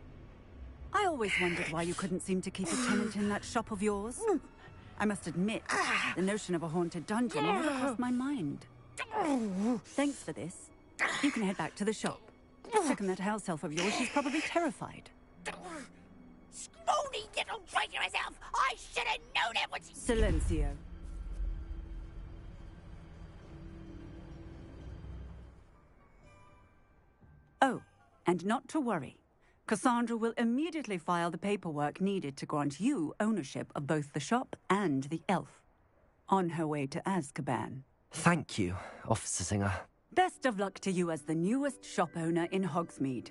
I always wondered why you couldn't seem to keep a tenant in that shop of yours. I must admit, the notion of a haunted dungeon never crossed my mind. Thanks for this. You can head back to the shop. Check on that house elf of yours, she's probably terrified. Scrawny little traitor herself! I should have known it was... Silencio. Oh, and not to worry. Cassandra will immediately file the paperwork needed to grant you ownership of both the shop and the elf. On her way to Azkaban. Thank you, Officer Singer. Best of luck to you as the newest shop owner in Hogsmeade.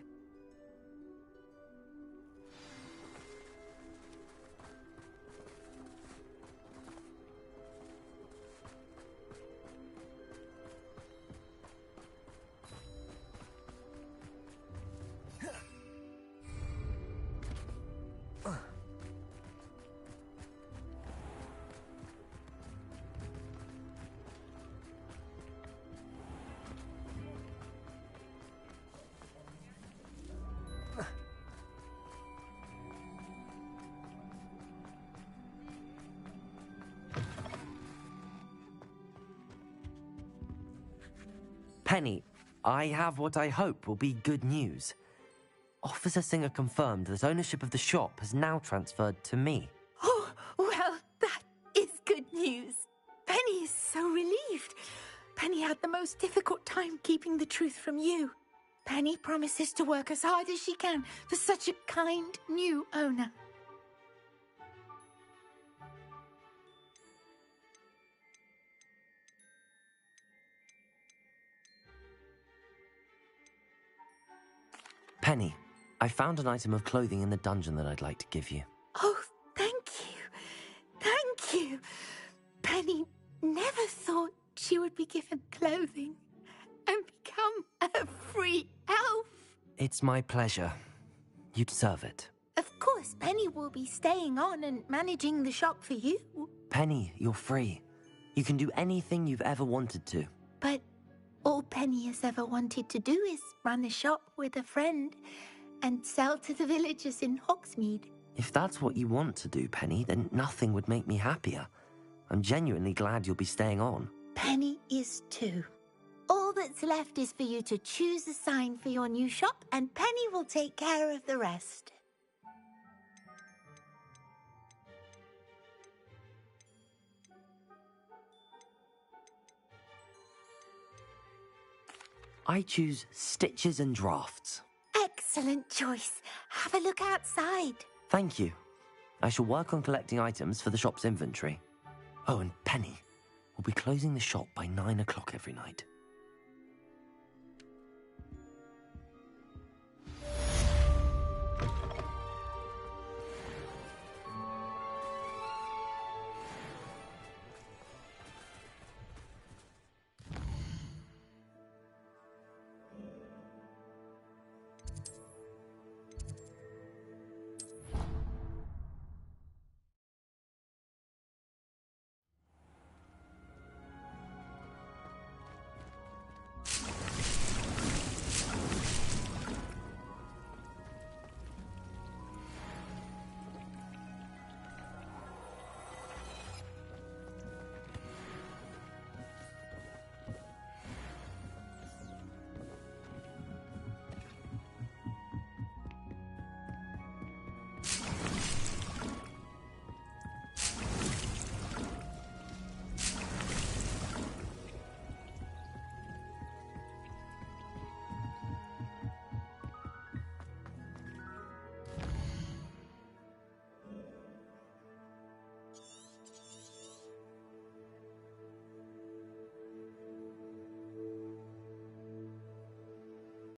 Penny, I have what I hope will be good news. Officer Singer confirmed that ownership of the shop has now transferred to me. Oh, well, that is good news. Penny is so relieved. Penny had the most difficult time keeping the truth from you. Penny promises to work as hard as she can for such a kind new owner. Penny, I found an item of clothing in the dungeon that I'd like to give you. Oh, thank you. Thank you. Penny never thought she would be given clothing and become a free elf. It's my pleasure. You deserve it. Of course, Penny will be staying on and managing the shop for you. Penny, you're free. You can do anything you've ever wanted to. But all Penny has ever wanted to do is run a shop with a friend and sell to the villagers in Hogsmeade. If that's what you want to do, Penny, then nothing would make me happier. I'm genuinely glad you'll be staying on. Penny is too. All that's left is for you to choose a sign for your new shop, and Penny will take care of the rest. I choose stitches and drafts. Excellent choice. Have a look outside. Thank you. I shall work on collecting items for the shop's inventory. Oh, and Penny, we'll be closing the shop by 9 o'clock every night.